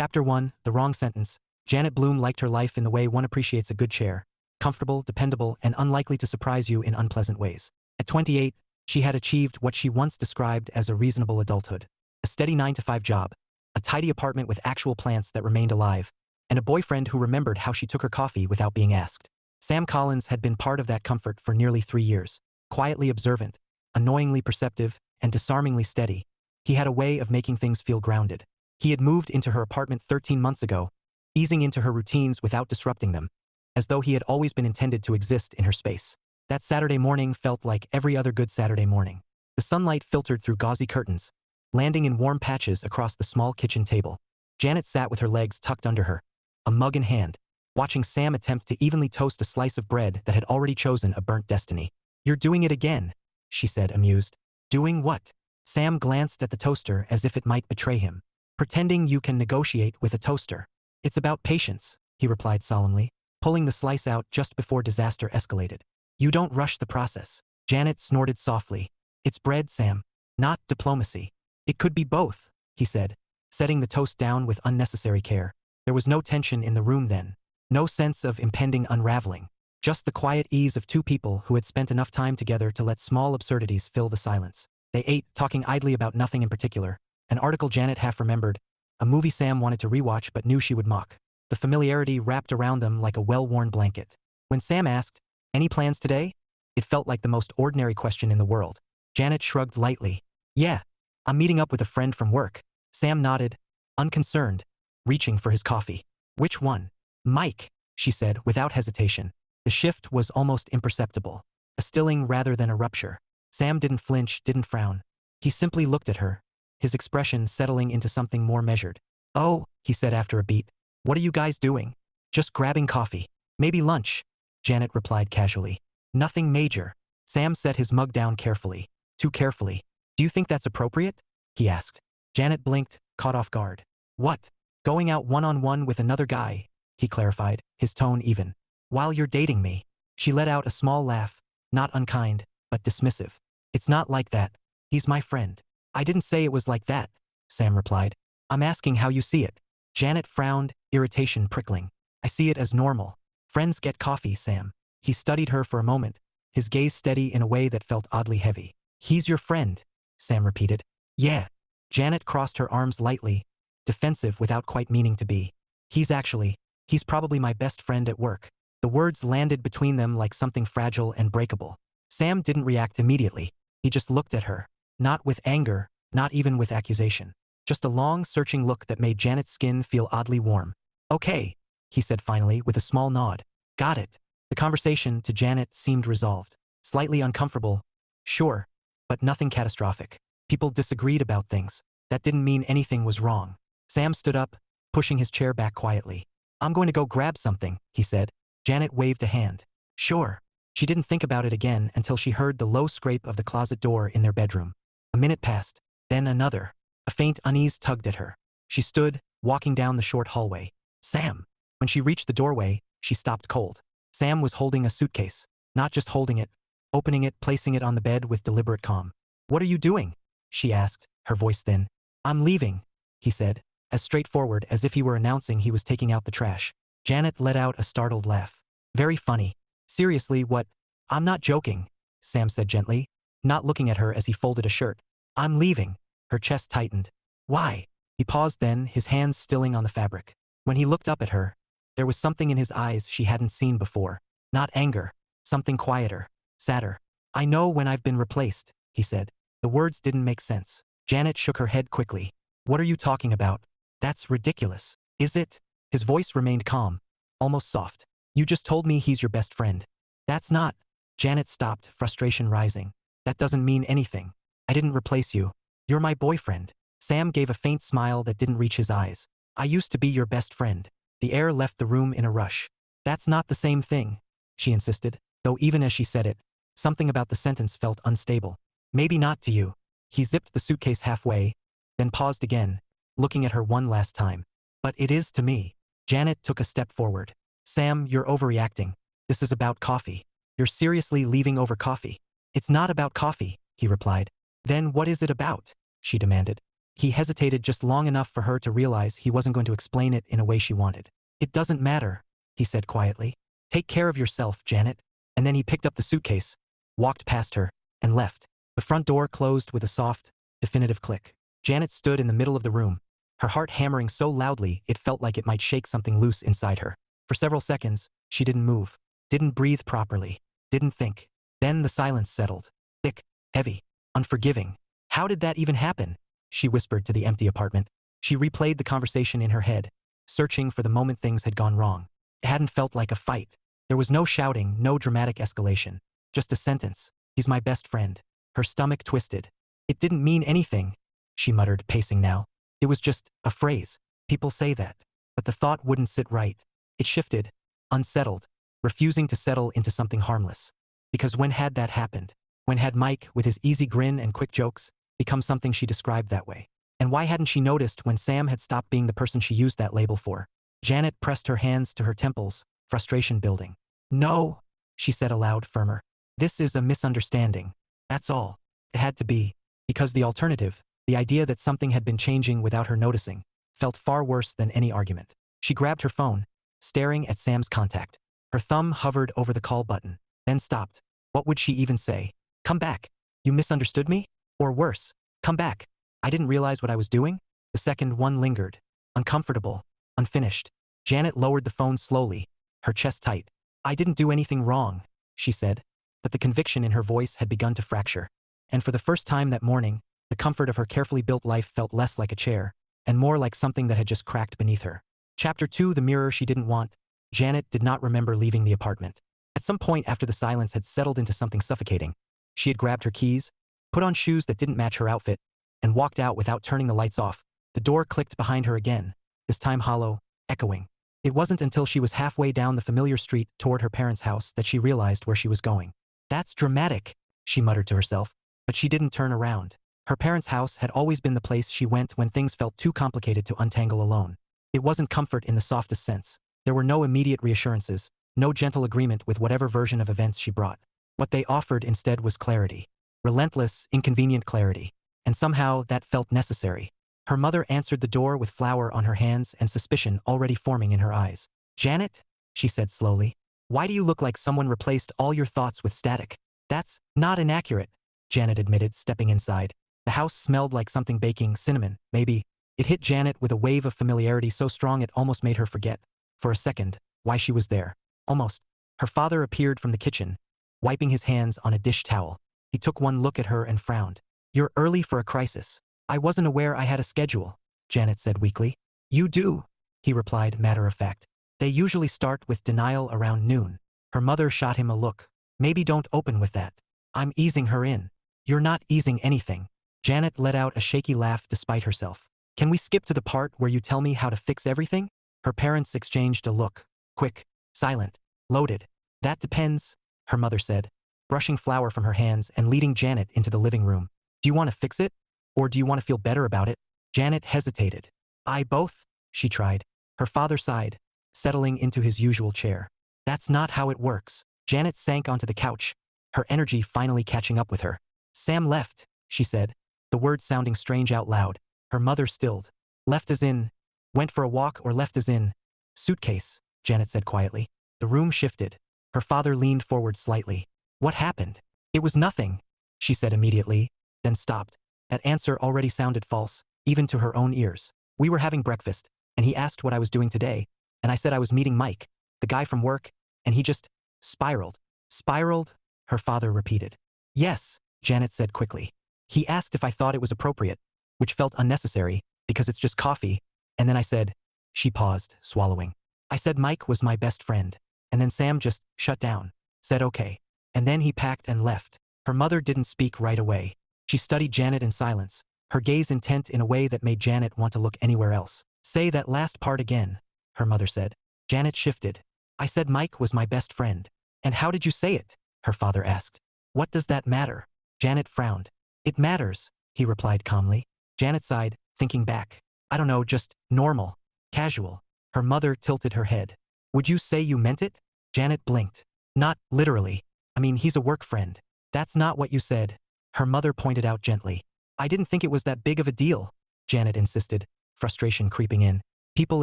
Chapter 1, The Wrong Sentence. Janet Bloom liked her life in the way one appreciates a good chair. Comfortable, dependable, and unlikely to surprise you in unpleasant ways. At 28, she had achieved what she once described as a reasonable adulthood. A steady 9-to-5 job, a tidy apartment with actual plants that remained alive, and a boyfriend who remembered how she took her coffee without being asked. Sam Collins had been part of that comfort for nearly 3 years. Quietly observant, annoyingly perceptive, and disarmingly steady, he had a way of making things feel grounded. He had moved into her apartment 13 months ago, easing into her routines without disrupting them, as though he had always been intended to exist in her space. That Saturday morning felt like every other good Saturday morning. The sunlight filtered through gauzy curtains, landing in warm patches across the small kitchen table. Janet sat with her legs tucked under her, a mug in hand, watching Sam attempt to evenly toast a slice of bread that had already chosen a burnt destiny. "You're doing it again," she said, amused. "Doing what?" Sam glanced at the toaster as if it might betray him. "Pretending you can negotiate with a toaster. It's about patience," he replied solemnly, pulling the slice out just before disaster escalated. "You don't rush the process." Janet snorted softly. "It's bread, Sam, not diplomacy." "It could be both," he said, setting the toast down with unnecessary care. There was no tension in the room then, no sense of impending unraveling, just the quiet ease of two people who had spent enough time together to let small absurdities fill the silence. They ate, talking idly about nothing in particular. An article Janet half remembered, a movie Sam wanted to rewatch but knew she would mock. The familiarity wrapped around them like a well-worn blanket. When Sam asked, "Any plans today?" it felt like the most ordinary question in the world. Janet shrugged lightly. "Yeah, I'm meeting up with a friend from work." Sam nodded, unconcerned, reaching for his coffee. "Which one?" "Mike," she said without hesitation. The shift was almost imperceptible, a stilling rather than a rupture. Sam didn't flinch, didn't frown. He simply looked at her, his expression settling into something more measured. "Oh," he said after a beat. "What are you guys doing?" "Just grabbing coffee. Maybe lunch," Janet replied casually. "Nothing major." Sam set his mug down carefully. Too carefully. "Do you think that's appropriate?" he asked. Janet blinked, caught off guard. "What?" "Going out one-on-one with another guy," he clarified, his tone even. "While you're dating me." She let out a small laugh, not unkind, but dismissive. "It's not like that. He's my friend." "I didn't say it was like that," Sam replied. "I'm asking how you see it." Janet frowned, irritation prickling. "I see it as normal. Friends get coffee, Sam." He studied her for a moment, his gaze steady in a way that felt oddly heavy. "He's your friend," Sam repeated. "Yeah." Janet crossed her arms lightly, defensive without quite meaning to be. He's probably my best friend at work." The words landed between them like something fragile and breakable. Sam didn't react immediately. He just looked at her. Not with anger, not even with accusation. Just a long, searching look that made Janet's skin feel oddly warm. "Okay," he said finally, with a small nod. "Got it." The conversation, to Janet, seemed resolved. Slightly uncomfortable. Sure. But nothing catastrophic. People disagreed about things. That didn't mean anything was wrong. Sam stood up, pushing his chair back quietly. "I'm going to go grab something," he said. Janet waved a hand. "Sure." She didn't think about it again until she heard the low scrape of the closet door in their bedroom. A minute passed, then another. A faint unease tugged at her. She stood, walking down the short hallway. "Sam." When she reached the doorway, she stopped cold. Sam was holding a suitcase. Not just holding it, opening it, placing it on the bed with deliberate calm. "What are you doing?" she asked, her voice thin. "I'm leaving," he said, as straightforward as if he were announcing he was taking out the trash. Janet let out a startled laugh. "Very funny. Seriously, what?" "I'm not joking," Sam said gently, not looking at her as he folded a shirt. "I'm leaving." Her chest tightened. "Why?" He paused then, his hands stilling on the fabric. When he looked up at her, there was something in his eyes she hadn't seen before. Not anger. Something quieter. Sadder. "I know when I've been replaced," he said. The words didn't make sense. Janet shook her head quickly. "What are you talking about?" "That's ridiculous." "Is it?" His voice remained calm, almost soft. "You just told me he's your best friend." "That's not." Janet stopped, frustration rising. "That doesn't mean anything. I didn't replace you. You're my boyfriend." Sam gave a faint smile that didn't reach his eyes. "I used to be your best friend." The air left the room in a rush. "That's not the same thing," she insisted, though even as she said it, something about the sentence felt unstable. "Maybe not to you." He zipped the suitcase halfway, then paused again, looking at her one last time. "But it is to me." Janet took a step forward. "Sam, you're overreacting. This is about coffee. You're seriously leaving over coffee." "It's not about coffee," he replied. "Then what is it about?" she demanded. He hesitated just long enough for her to realize he wasn't going to explain it in a way she wanted. "It doesn't matter," he said quietly. "Take care of yourself, Janet." And then he picked up the suitcase, walked past her, and left. The front door closed with a soft, definitive click. Janet stood in the middle of the room, her heart hammering so loudly it felt like it might shake something loose inside her. For several seconds, she didn't move, didn't breathe properly, didn't think. Then the silence settled. Thick, heavy, unforgiving. "How did that even happen?" she whispered to the empty apartment. She replayed the conversation in her head, searching for the moment things had gone wrong. It hadn't felt like a fight. There was no shouting, no dramatic escalation. Just a sentence. "He's my best friend." Her stomach twisted. "It didn't mean anything," she muttered, pacing now. "It was just a phrase. People say that." But the thought wouldn't sit right. It shifted, unsettled, refusing to settle into something harmless. Because when had that happened? When had Mike, with his easy grin and quick jokes, become something she described that way? And why hadn't she noticed when Sam had stopped being the person she used that label for? Janet pressed her hands to her temples, frustration building. "No," she said aloud, firmer. "This is a misunderstanding. That's all. It had to be." Because the alternative, the idea that something had been changing without her noticing, felt far worse than any argument. She grabbed her phone, staring at Sam's contact. Her thumb hovered over the call button, then stopped. What would she even say? "Come back. You misunderstood me?" Or worse, "Come back. I didn't realize what I was doing?" The second one lingered, uncomfortable, unfinished. Janet lowered the phone slowly, her chest tight. "I didn't do anything wrong," she said, but the conviction in her voice had begun to fracture. And for the first time that morning, the comfort of her carefully built life felt less like a chair, and more like something that had just cracked beneath her. Chapter 2: The mirror she didn't want. Janet did not remember leaving the apartment. At some point after the silence had settled into something suffocating, she had grabbed her keys, put on shoes that didn't match her outfit, and walked out without turning the lights off. The door clicked behind her again, this time hollow, echoing. It wasn't until she was halfway down the familiar street toward her parents' house that she realized where she was going. "That's dramatic," she muttered to herself, but she didn't turn around. Her parents' house had always been the place she went when things felt too complicated to untangle alone. It wasn't comfort in the softest sense. There were no immediate reassurances, no gentle agreement with whatever version of events she brought. What they offered instead was clarity. Relentless, inconvenient clarity. And somehow that felt necessary. Her mother answered the door with flour on her hands and suspicion already forming in her eyes. "Janet," she said slowly, "why do you look like someone replaced all your thoughts with static?" "That's not inaccurate," Janet admitted, stepping inside. The house smelled like something baking, cinnamon, maybe. It hit Janet with a wave of familiarity so strong it almost made her forget, for a second, why she was there. Almost. Her father appeared from the kitchen, wiping his hands on a dish towel. He took one look at her and frowned. "You're early for a crisis." "I wasn't aware I had a schedule," Janet said weakly. "You do," he replied, matter of fact. "They usually start with denial around noon." Her mother shot him a look. "Maybe don't open with that." "I'm easing her in." "You're not easing anything." Janet let out a shaky laugh despite herself. "Can we skip to the part where you tell me how to fix everything?" Her parents exchanged a look. Quick, silent, loaded. "That depends," her mother said, brushing flour from her hands and leading Janet into the living room. "Do you want to fix it? Or do you want to feel better about it?" Janet hesitated. "I both," she tried. Her father sighed, settling into his usual chair. "That's not how it works." Janet sank onto the couch, her energy finally catching up with her. "Sam left," she said, the words sounding strange out loud. Her mother stilled. "Left as in, went for a walk, or left as in, suitcase," Janet said quietly. The room shifted. Her father leaned forward slightly. "What happened?" "It was nothing," she said immediately, then stopped. That answer already sounded false, even to her own ears. "We were having breakfast, and he asked what I was doing today, and I said I was meeting Mike, the guy from work, and he just spiraled." "Spiraled?" her father repeated. "Yes," Janet said quickly. "He asked if I thought it was appropriate, which felt unnecessary, because it's just coffee, and then I said," she paused, swallowing. "I said Mike was my best friend, and then Sam just shut down, said okay. And then he packed and left." Her mother didn't speak right away. She studied Janet in silence, her gaze intent in a way that made Janet want to look anywhere else. "Say that last part again," her mother said. Janet shifted. "I said Mike was my best friend." "And how did you say it?" her father asked. "What does that matter?" Janet frowned. "It matters," he replied calmly. Janet sighed, thinking back. "I don't know, just normal, casual." Her mother tilted her head. "Would you say you meant it?" Janet blinked. "Not literally. I mean, he's a work friend." "That's not what you said," her mother pointed out gently. "I didn't think it was that big of a deal." Janet insisted, frustration creeping in. People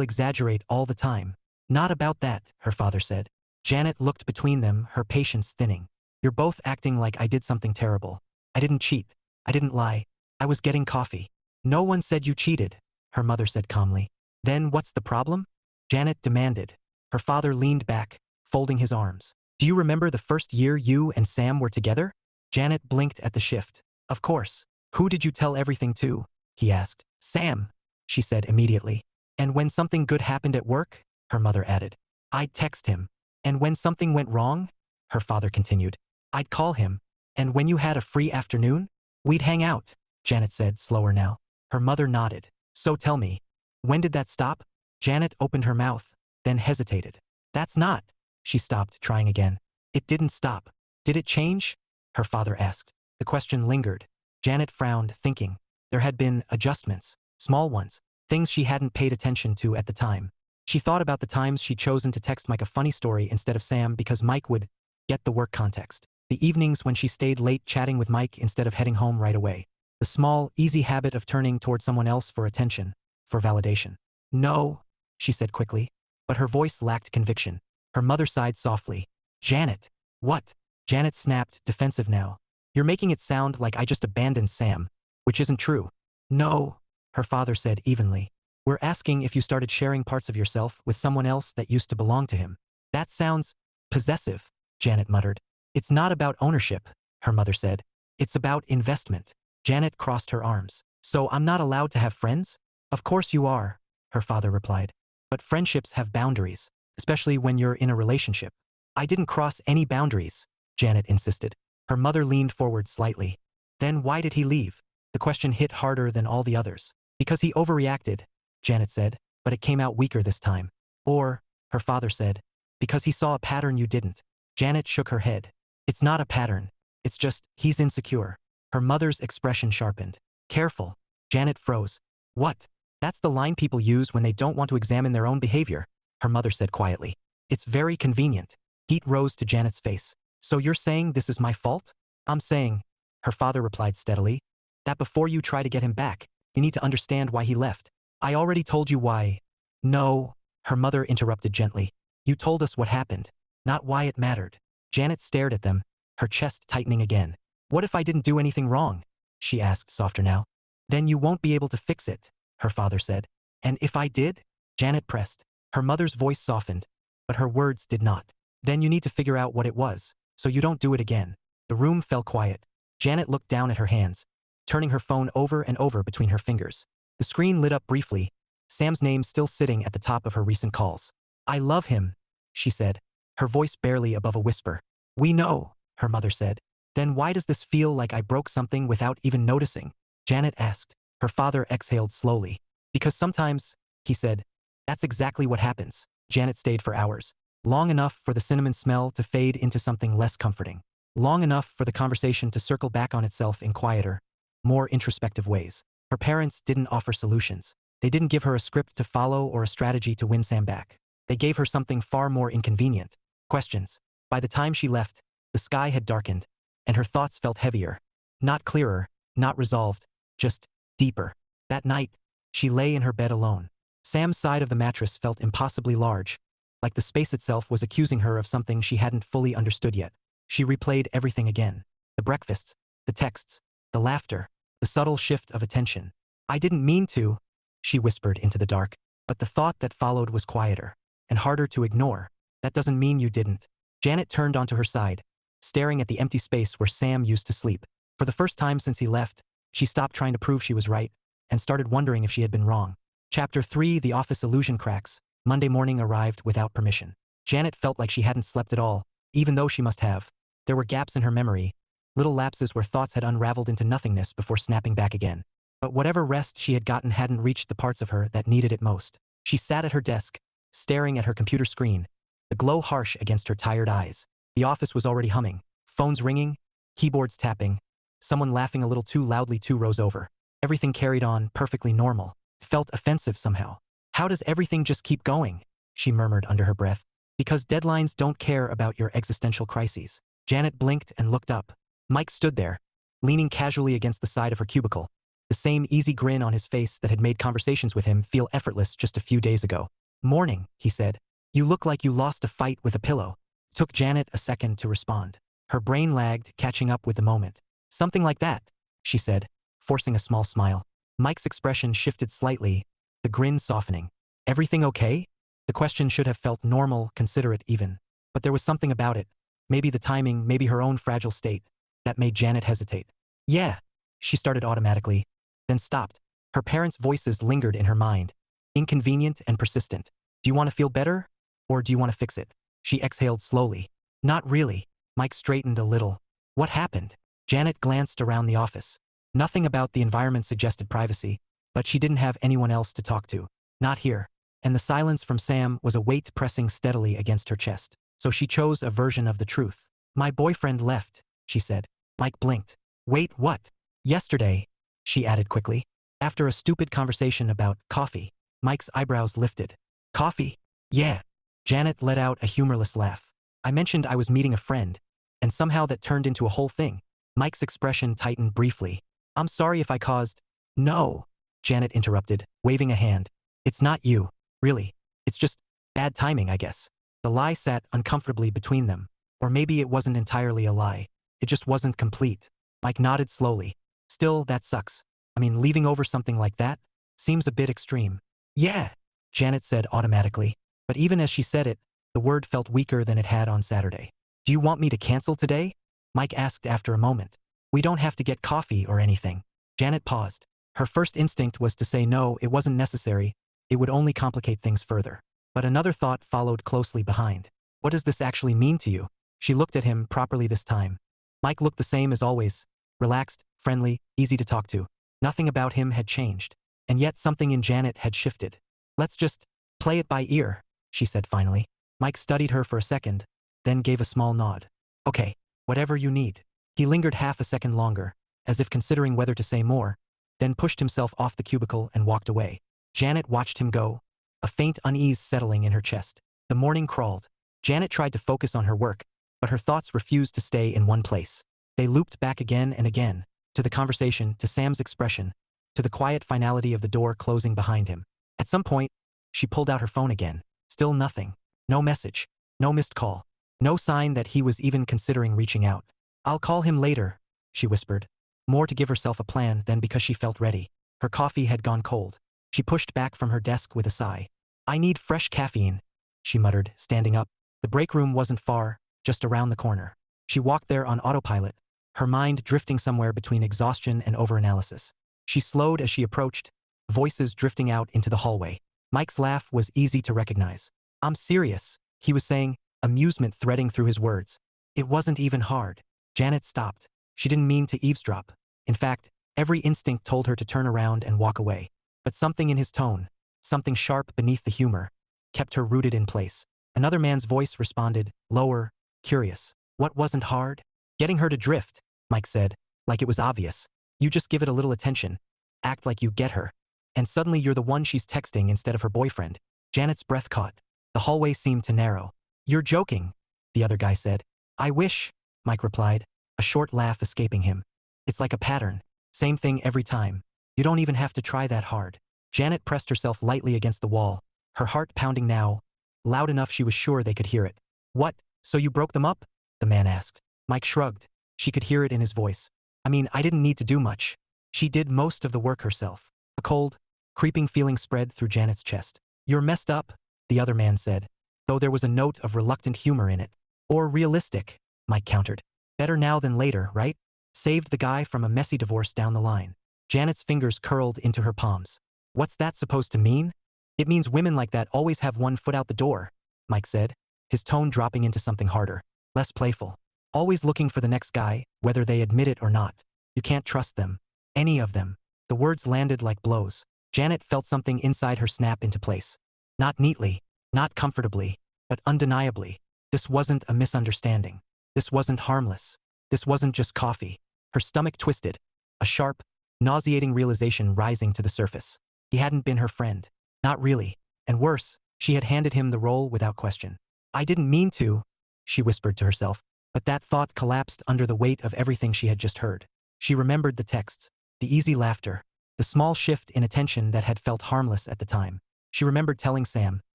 exaggerate all the time. Not about that, her father said. Janet looked between them, her patience thinning. You're both acting like I did something terrible. I didn't cheat. I didn't lie. I was getting coffee. No one said you cheated, her mother said calmly. Then what's the problem? Janet demanded. Her father leaned back, folding his arms. Do you remember the first year you and Sam were together? Janet blinked at the shift. Of course. Who did you tell everything to? He asked. Sam, she said immediately. And when something good happened at work? Her mother added. I'd text him. And when something went wrong? Her father continued. I'd call him. And when you had a free afternoon? We'd hang out, Janet said, slower now. Her mother nodded. So tell me, when did that stop? Janet opened her mouth, then hesitated. That's not. She stopped, trying again. It didn't stop. Did it change? Her father asked. The question lingered. Janet frowned, thinking. There had been adjustments, small ones, things she hadn't paid attention to at the time. She thought about the times she'd chosen to text Mike a funny story instead of Sam because Mike would get the work context. The evenings when she stayed late chatting with Mike instead of heading home right away. The small, easy habit of turning toward someone else for attention, for validation. No, she said quickly, but her voice lacked conviction. Her mother sighed softly. Janet. What? Janet snapped, defensive now. You're making it sound like I just abandoned Sam, which isn't true. No, her father said evenly. We're asking if you started sharing parts of yourself with someone else that used to belong to him. That sounds possessive, Janet muttered. It's not about ownership, her mother said. It's about investment. Janet crossed her arms. So I'm not allowed to have friends? Of course you are, her father replied. But friendships have boundaries, especially when you're in a relationship. I didn't cross any boundaries, Janet insisted. Her mother leaned forward slightly. Then why did he leave? The question hit harder than all the others. Because he overreacted, Janet said, but it came out weaker this time. Or, her father said, because he saw a pattern you didn't. Janet shook her head. It's not a pattern. It's just, he's insecure. Her mother's expression sharpened. Careful. Janet froze. What? That's the line people use when they don't want to examine their own behavior, her mother said quietly. It's very convenient. Heat rose to Janet's face. So you're saying this is my fault? I'm saying, her father replied steadily, that before you try to get him back, you need to understand why he left. I already told you why. No, her mother interrupted gently. You told us what happened, not why it mattered. Janet stared at them, her chest tightening again. What if I didn't do anything wrong? She asked, softer now. Then you won't be able to fix it, her father said. And if I did? Janet pressed. Her mother's voice softened, but her words did not. Then you need to figure out what it was, so you don't do it again. The room fell quiet. Janet looked down at her hands, turning her phone over and over between her fingers. The screen lit up briefly, Sam's name still sitting at the top of her recent calls. I love him, she said, her voice barely above a whisper. We know, her mother said. Then why does this feel like I broke something without even noticing? Janet asked. Her father exhaled slowly. Because sometimes, he said, that's exactly what happens. Janet stayed for hours. Long enough for the cinnamon smell to fade into something less comforting. Long enough for the conversation to circle back on itself in quieter, more introspective ways. Her parents didn't offer solutions. They didn't give her a script to follow or a strategy to win Sam back. They gave her something far more inconvenient. Questions. By the time she left, the sky had darkened, and her thoughts felt heavier. Not clearer, not resolved, just deeper. That night, she lay in her bed alone. Sam's side of the mattress felt impossibly large, like the space itself was accusing her of something she hadn't fully understood yet. She replayed everything again. The breakfasts, the texts, the laughter, the subtle shift of attention. I didn't mean to, she whispered into the dark, but the thought that followed was quieter and harder to ignore. That doesn't mean you didn't. Janet turned onto her side, staring at the empty space where Sam used to sleep. For the first time since he left, she stopped trying to prove she was right and started wondering if she had been wrong. Chapter 3, The Office Illusion Cracks. Monday morning arrived without permission. Janet felt like she hadn't slept at all, even though she must have. There were gaps in her memory, little lapses where thoughts had unraveled into nothingness before snapping back again. But whatever rest she had gotten hadn't reached the parts of her that needed it most. She sat at her desk, staring at her computer screen, the glow harsh against her tired eyes. The office was already humming, phones ringing, keyboards tapping, someone laughing a little too loudly 2 rows over. Everything carried on, perfectly normal. It felt offensive somehow. How does everything just keep going? She murmured under her breath. Because deadlines don't care about your existential crises. Janet blinked and looked up. Mike stood there, leaning casually against the side of her cubicle, the same easy grin on his face that had made conversations with him feel effortless just a few days ago. "Morning," he said. "You look like you lost a fight with a pillow." Took Janet a second to respond. Her brain lagged, catching up with the moment. "Something like that," she said, forcing a small smile. Mike's expression shifted slightly, the grin softening. "Everything okay?" The question should have felt normal, considerate even. But there was something about it, maybe the timing, maybe her own fragile state, that made Janet hesitate. "Yeah," she started automatically, then stopped. Her parents' voices lingered in her mind, inconvenient and persistent. "Do you want to feel better? Or do you want to fix it?" She exhaled slowly. "Not really." Mike straightened a little. "What happened?" Janet glanced around the office. Nothing about the environment suggested privacy, but she didn't have anyone else to talk to. Not here. And the silence from Sam was a weight pressing steadily against her chest. So she chose a version of the truth. "My boyfriend left," she said. Mike blinked. "Wait, what?" "Yesterday," she added quickly. "After a stupid conversation about coffee." Mike's eyebrows lifted. "Coffee?" "Yeah." Janet let out a humorless laugh. "I mentioned I was meeting a friend, and somehow that turned into a whole thing." Mike's expression tightened briefly. "I'm sorry if I caused—" "No," Janet interrupted, waving a hand. "It's not you, really. It's just bad timing, I guess." The lie sat uncomfortably between them. Or maybe it wasn't entirely a lie. It just wasn't complete. Mike nodded slowly. "Still, that sucks. I mean, leaving over something like that seems a bit extreme." "Yeah," Janet said automatically. But even as she said it, the word felt weaker than it had on Saturday. "Do you want me to cancel today?" Mike asked after a moment. "We don't have to get coffee or anything." Janet paused. Her first instinct was to say no, it wasn't necessary. It would only complicate things further. But another thought followed closely behind. "What does this actually mean to you?" She looked at him properly this time. Mike looked the same as always. Relaxed, friendly, easy to talk to. Nothing about him had changed. And yet something in Janet had shifted. "Let's just play it by ear," she said finally. Mike studied her for a second, then gave a small nod. "Okay, whatever you need." He lingered half a second longer, as if considering whether to say more, then pushed himself off the cubicle and walked away. Janet watched him go, a faint unease settling in her chest. The morning crawled. Janet tried to focus on her work, but her thoughts refused to stay in one place. They looped back again and again, to the conversation, to Sam's expression, to the quiet finality of the door closing behind him. At some point, she pulled out her phone again. Still nothing. No message. No missed call. No sign that he was even considering reaching out. "I'll call him later," she whispered, more to give herself a plan than because she felt ready. Her coffee had gone cold. She pushed back from her desk with a sigh. "I need fresh caffeine," she muttered, standing up. The break room wasn't far, just around the corner. She walked there on autopilot, her mind drifting somewhere between exhaustion and overanalysis. She slowed as she approached, voices drifting out into the hallway. Mike's laugh was easy to recognize. "I'm serious," he was saying, amusement threading through his words. "It wasn't even hard." Janet stopped. She didn't mean to eavesdrop. In fact, every instinct told her to turn around and walk away. But something in his tone, something sharp beneath the humor, kept her rooted in place. Another man's voice responded, lower, curious. "What wasn't hard?" "Getting her to drift," Mike said, like it was obvious. "You just give it a little attention. Act like you get her. And suddenly you're the one she's texting instead of her boyfriend." Janet's breath caught. The hallway seemed to narrow. "You're joking," the other guy said. "I wish," Mike replied, a short laugh escaping him. "It's like a pattern. Same thing every time. You don't even have to try that hard." Janet pressed herself lightly against the wall, her heart pounding now, loud enough she was sure they could hear it. "What, so you broke them up?" the man asked. Mike shrugged. She could hear it in his voice. "I mean, I didn't need to do much. She did most of the work herself." A cold, creeping feeling spread through Janet's chest. "You're messed up," the other man said, though there was a note of reluctant humor in it. "Or realistic," Mike countered. "Better now than later, right? Saved the guy from a messy divorce down the line." Janet's fingers curled into her palms. "What's that supposed to mean?" "It means women like that always have one foot out the door," Mike said, his tone dropping into something harder, less playful. "Always looking for the next guy, whether they admit it or not. You can't trust them. Any of them." The words landed like blows. Janet felt something inside her snap into place. Not neatly, not comfortably, but undeniably. This wasn't a misunderstanding. This wasn't harmless. This wasn't just coffee. Her stomach twisted, a sharp, nauseating realization rising to the surface. He hadn't been her friend. Not really. And worse, she had handed him the role without question. "I didn't mean to," she whispered to herself, but that thought collapsed under the weight of everything she had just heard. She remembered the texts, the easy laughter, The small shift in attention that had felt harmless at the time. She remembered telling Sam,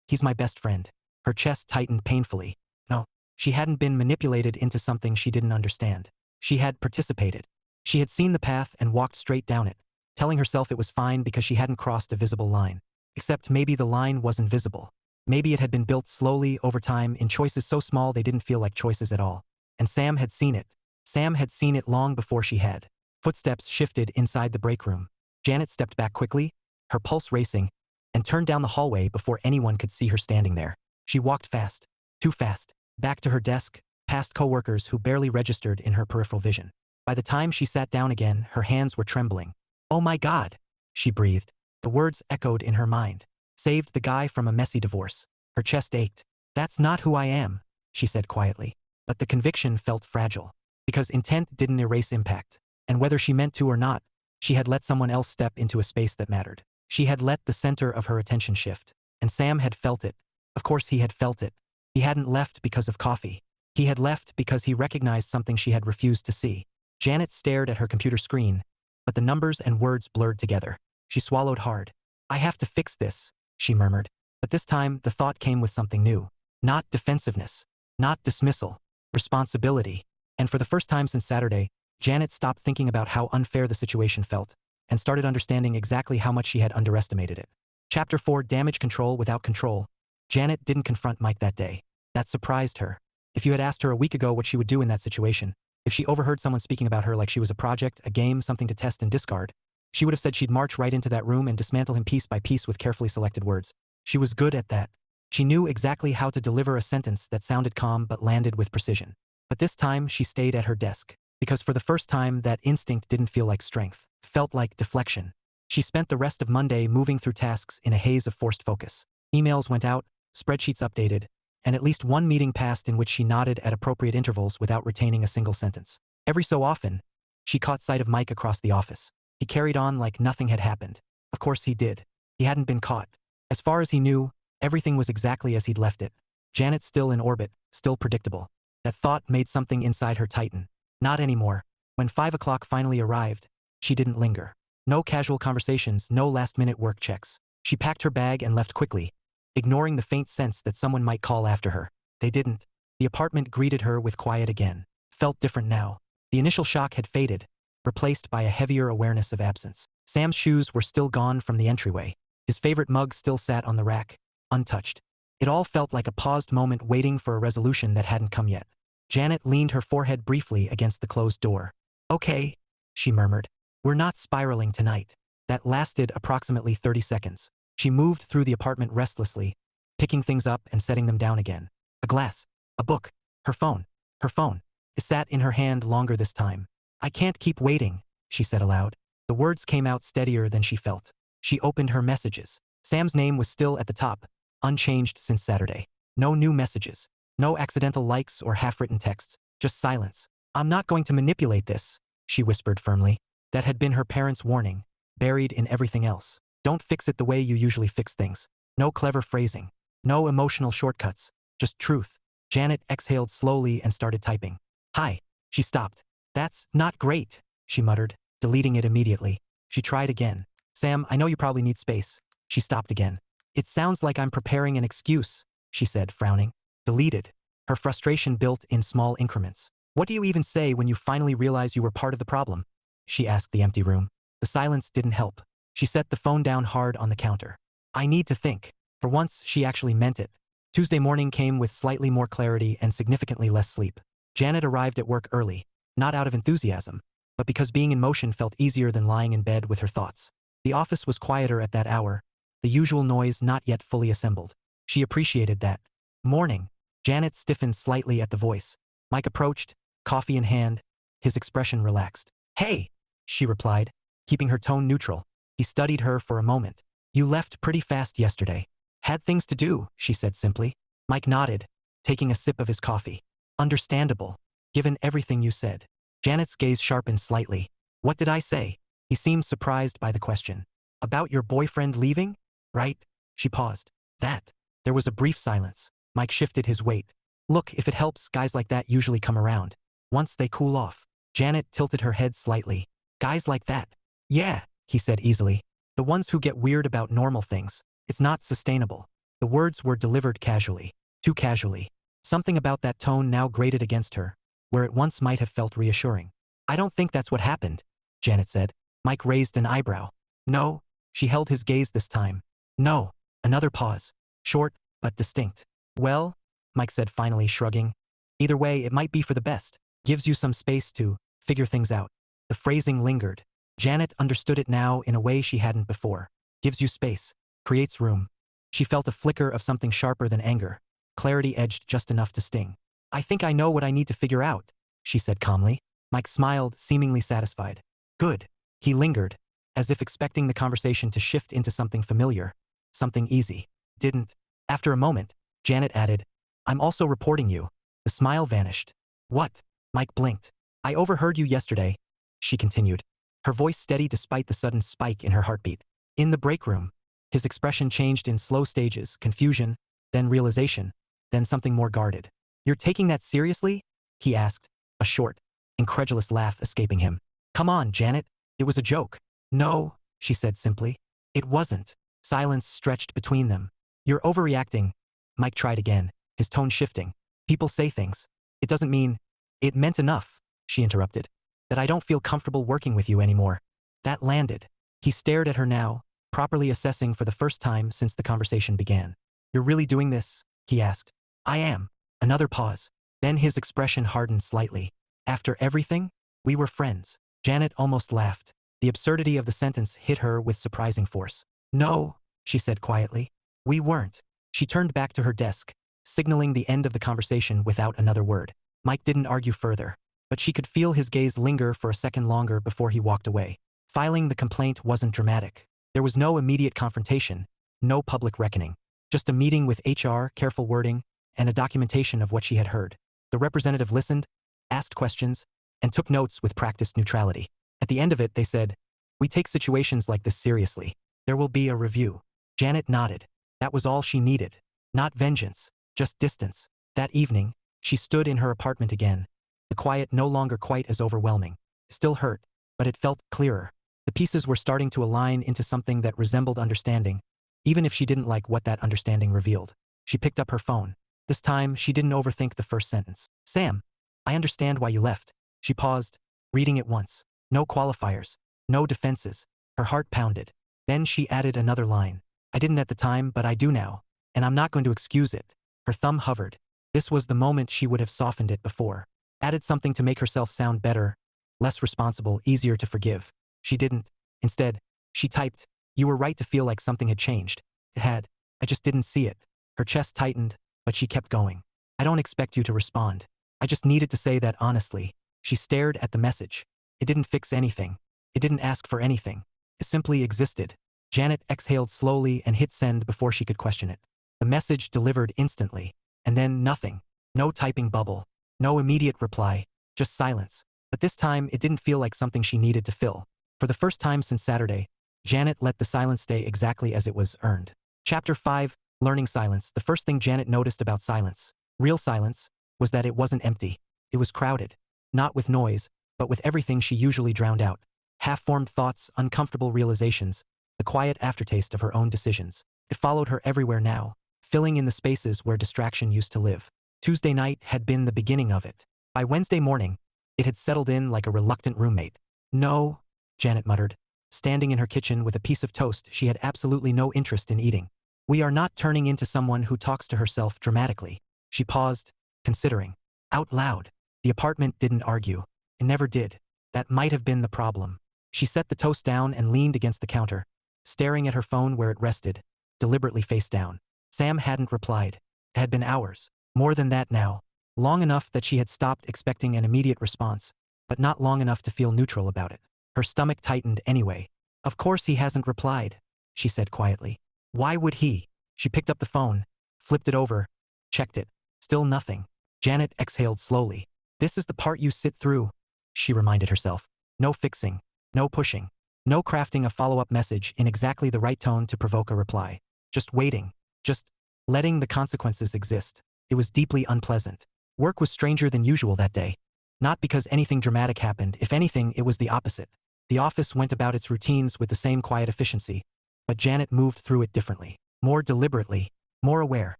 "He's my best friend." Her chest tightened painfully. No, she hadn't been manipulated into something she didn't understand. She had participated. She had seen the path and walked straight down it, telling herself it was fine because she hadn't crossed a visible line. Except maybe the line wasn't visible. Maybe it had been built slowly over time in choices so small they didn't feel like choices at all. And Sam had seen it. Sam had seen it long before she had. Footsteps shifted inside the break room. Janet stepped back quickly, her pulse racing, and turned down the hallway before anyone could see her standing there. She walked fast, too fast, back to her desk, past coworkers who barely registered in her peripheral vision. By the time she sat down again, her hands were trembling. "Oh my God," she breathed. The words echoed in her mind. "Saved the guy from a messy divorce." Her chest ached. "That's not who I am," she said quietly. But the conviction felt fragile. Because intent didn't erase impact. And whether she meant to or not, she had let someone else step into a space that mattered. She had let the center of her attention shift. And Sam had felt it. Of course he had felt it. He hadn't left because of coffee. He had left because he recognized something she had refused to see. Janet stared at her computer screen, but the numbers and words blurred together. She swallowed hard. "I have to fix this," she murmured. But this time, the thought came with something new. Not defensiveness. Not dismissal. Responsibility. And for the first time since Saturday, Janet stopped thinking about how unfair the situation felt, and started understanding exactly how much she had underestimated it. Chapter 4: Damage Control Without Control. Janet didn't confront Mike that day. That surprised her. If you had asked her a week ago what she would do in that situation, if she overheard someone speaking about her like she was a project, a game, something to test and discard, she would have said she'd march right into that room and dismantle him piece by piece with carefully selected words. She was good at that. She knew exactly how to deliver a sentence that sounded calm but landed with precision. But this time, she stayed at her desk. Because for the first time, that instinct didn't feel like strength. It felt like deflection. She spent the rest of Monday moving through tasks in a haze of forced focus. Emails went out, spreadsheets updated, and at least one meeting passed in which she nodded at appropriate intervals without retaining a single sentence. Every so often, she caught sight of Mike across the office. He carried on like nothing had happened. Of course he did. He hadn't been caught. As far as he knew, everything was exactly as he'd left it. Janet still in orbit, still predictable. That thought made something inside her tighten. Not anymore. When 5 o'clock finally arrived, she didn't linger. No casual conversations, no last-minute work checks. She packed her bag and left quickly, ignoring the faint sense that someone might call after her. They didn't. The apartment greeted her with quiet again. Felt different now. The initial shock had faded, replaced by a heavier awareness of absence. Sam's shoes were still gone from the entryway. His favorite mug still sat on the rack, untouched. It all felt like a paused moment waiting for a resolution that hadn't come yet. Janet leaned her forehead briefly against the closed door. "Okay," she murmured. "We're not spiraling tonight." That lasted approximately 30 seconds. She moved through the apartment restlessly, picking things up and setting them down again. A glass, a book, her phone. Her phone. It sat in her hand longer this time. "I can't keep waiting," she said aloud. The words came out steadier than she felt. She opened her messages. Sam's name was still at the top, unchanged since Saturday. No new messages. No accidental likes or half-written texts. Just silence. "I'm not going to manipulate this," she whispered firmly. That had been her parents' warning, buried in everything else. Don't fix it the way you usually fix things. No clever phrasing. No emotional shortcuts. Just truth. Janet exhaled slowly and started typing. "Hi." She stopped. "That's not great," she muttered, deleting it immediately. She tried again. "Sam, I know you probably need space." She stopped again. "It sounds like I'm preparing an excuse," she said, frowning. Deleted. Her frustration built in small increments. "What do you even say when you finally realize you were part of the problem?" she asked the empty room. The silence didn't help. She set the phone down hard on the counter. "I need to think." For once, she actually meant it. Tuesday morning came with slightly more clarity and significantly less sleep. Janet arrived at work early, not out of enthusiasm, but because being in motion felt easier than lying in bed with her thoughts. The office was quieter at that hour, the usual noise not yet fully assembled. She appreciated that. "Morning." Janet stiffened slightly at the voice. Mike approached, coffee in hand, his expression relaxed. "Hey," she replied, keeping her tone neutral. He studied her for a moment. "You left pretty fast yesterday." "Had things to do," she said simply. Mike nodded, taking a sip of his coffee. "Understandable, given everything you said." Janet's gaze sharpened slightly. "What did I say?" He seemed surprised by the question. "About your boyfriend leaving? Right?" She paused. "That." There was a brief silence. Mike shifted his weight. "Look, if it helps, guys like that usually come around. Once they cool off." Janet tilted her head slightly. "Guys like that?" "Yeah." he said easily. The ones who get weird about normal things. It's not sustainable. The words were delivered casually. Too casually. Something about that tone now grated against her, where it once might have felt reassuring. I don't think that's what happened, Janet said. Mike raised an eyebrow. No. She held his gaze this time. No. Another pause. Short, but distinct. Well, Mike said finally, shrugging. Either way, it might be for the best. Gives you some space to figure things out. The phrasing lingered. Janet understood it now in a way she hadn't before. Gives you space. Creates room. She felt a flicker of something sharper than anger. Clarity edged just enough to sting. I think I know what I need to figure out, she said calmly. Mike smiled, seemingly satisfied. Good. He lingered, as if expecting the conversation to shift into something familiar. Something easy. Didn't. After a moment, Janet added, I'm also reporting you. The smile vanished. What? Mike blinked. I overheard you yesterday, she continued, her voice steady despite the sudden spike in her heartbeat. In the break room, his expression changed in slow stages, confusion, then realization, then something more guarded. You're taking that seriously? He asked, a short, incredulous laugh escaping him. Come on, Janet. It was a joke. No, she said simply. It wasn't. Silence stretched between them. You're overreacting. Mike tried again, his tone shifting. People say things. It doesn't mean. It meant enough, she interrupted. That I don't feel comfortable working with you anymore. That landed. He stared at her now, properly assessing for the first time since the conversation began. You're really doing this? He asked. I am. Another pause. Then his expression hardened slightly. After everything? We were friends. Janet almost laughed. The absurdity of the sentence hit her with surprising force. No, she said quietly. We weren't. She turned back to her desk, signaling the end of the conversation without another word. Mike didn't argue further, but she could feel his gaze linger for a second longer before he walked away. Filing the complaint wasn't dramatic. There was no immediate confrontation, no public reckoning. Just a meeting with HR, careful wording, and a documentation of what she had heard. The representative listened, asked questions, and took notes with practiced neutrality. At the end of it, they said, we take situations like this seriously. There will be a review. Janet nodded. That was all she needed. Not vengeance, just distance. That evening, she stood in her apartment again. The quiet no longer quite as overwhelming. Still hurt, but it felt clearer. The pieces were starting to align into something that resembled understanding, even if she didn't like what that understanding revealed. She picked up her phone. This time, she didn't overthink the first sentence. Sam, I understand why you left. She paused, reading it once. No qualifiers. No defenses. Her heart pounded. Then she added another line. I didn't at the time, but I do now. And I'm not going to excuse it. Her thumb hovered. This was the moment she would have softened it before. Added something to make herself sound better, less responsible, easier to forgive. She didn't. Instead, she typed, you were right to feel like something had changed. It had. I just didn't see it. Her chest tightened, but she kept going. I don't expect you to respond. I just needed to say that honestly. She stared at the message. It didn't fix anything. It didn't ask for anything. It simply existed. Janet exhaled slowly and hit send before she could question it. The message delivered instantly. And then nothing. No typing bubble. No immediate reply. Just silence. But this time, it didn't feel like something she needed to fill. For the first time since Saturday, Janet let the silence stay exactly as it was earned. Chapter 5, Learning Silence. The first thing Janet noticed about silence, real silence, was that it wasn't empty. It was crowded. Not with noise, but with everything she usually drowned out. Half-formed thoughts, uncomfortable realizations, the quiet aftertaste of her own decisions. It followed her everywhere now, filling in the spaces where distraction used to live. Tuesday night had been the beginning of it. By Wednesday morning, it had settled in like a reluctant roommate. No, Janet muttered, standing in her kitchen with a piece of toast she had absolutely no interest in eating. We are not turning into someone who talks to herself dramatically. She paused, considering. Out loud. The apartment didn't argue. It never did. That might have been the problem. She set the toast down and leaned against the counter, staring at her phone where it rested, deliberately face down. Sam hadn't replied. It had been hours. More than that now. Long enough that she had stopped expecting an immediate response, but not long enough to feel neutral about it. Her stomach tightened anyway. Of course he hasn't replied, she said quietly. Why would he? She picked up the phone, flipped it over, checked it. Still nothing. Janet exhaled slowly. This is the part you sit through, she reminded herself. No fixing, no pushing, no crafting a follow-up message in exactly the right tone to provoke a reply. Just waiting, just letting the consequences exist. It was deeply unpleasant. Work was stranger than usual that day. Not because anything dramatic happened, if anything, it was the opposite. The office went about its routines with the same quiet efficiency, but Janet moved through it differently, more deliberately, more aware.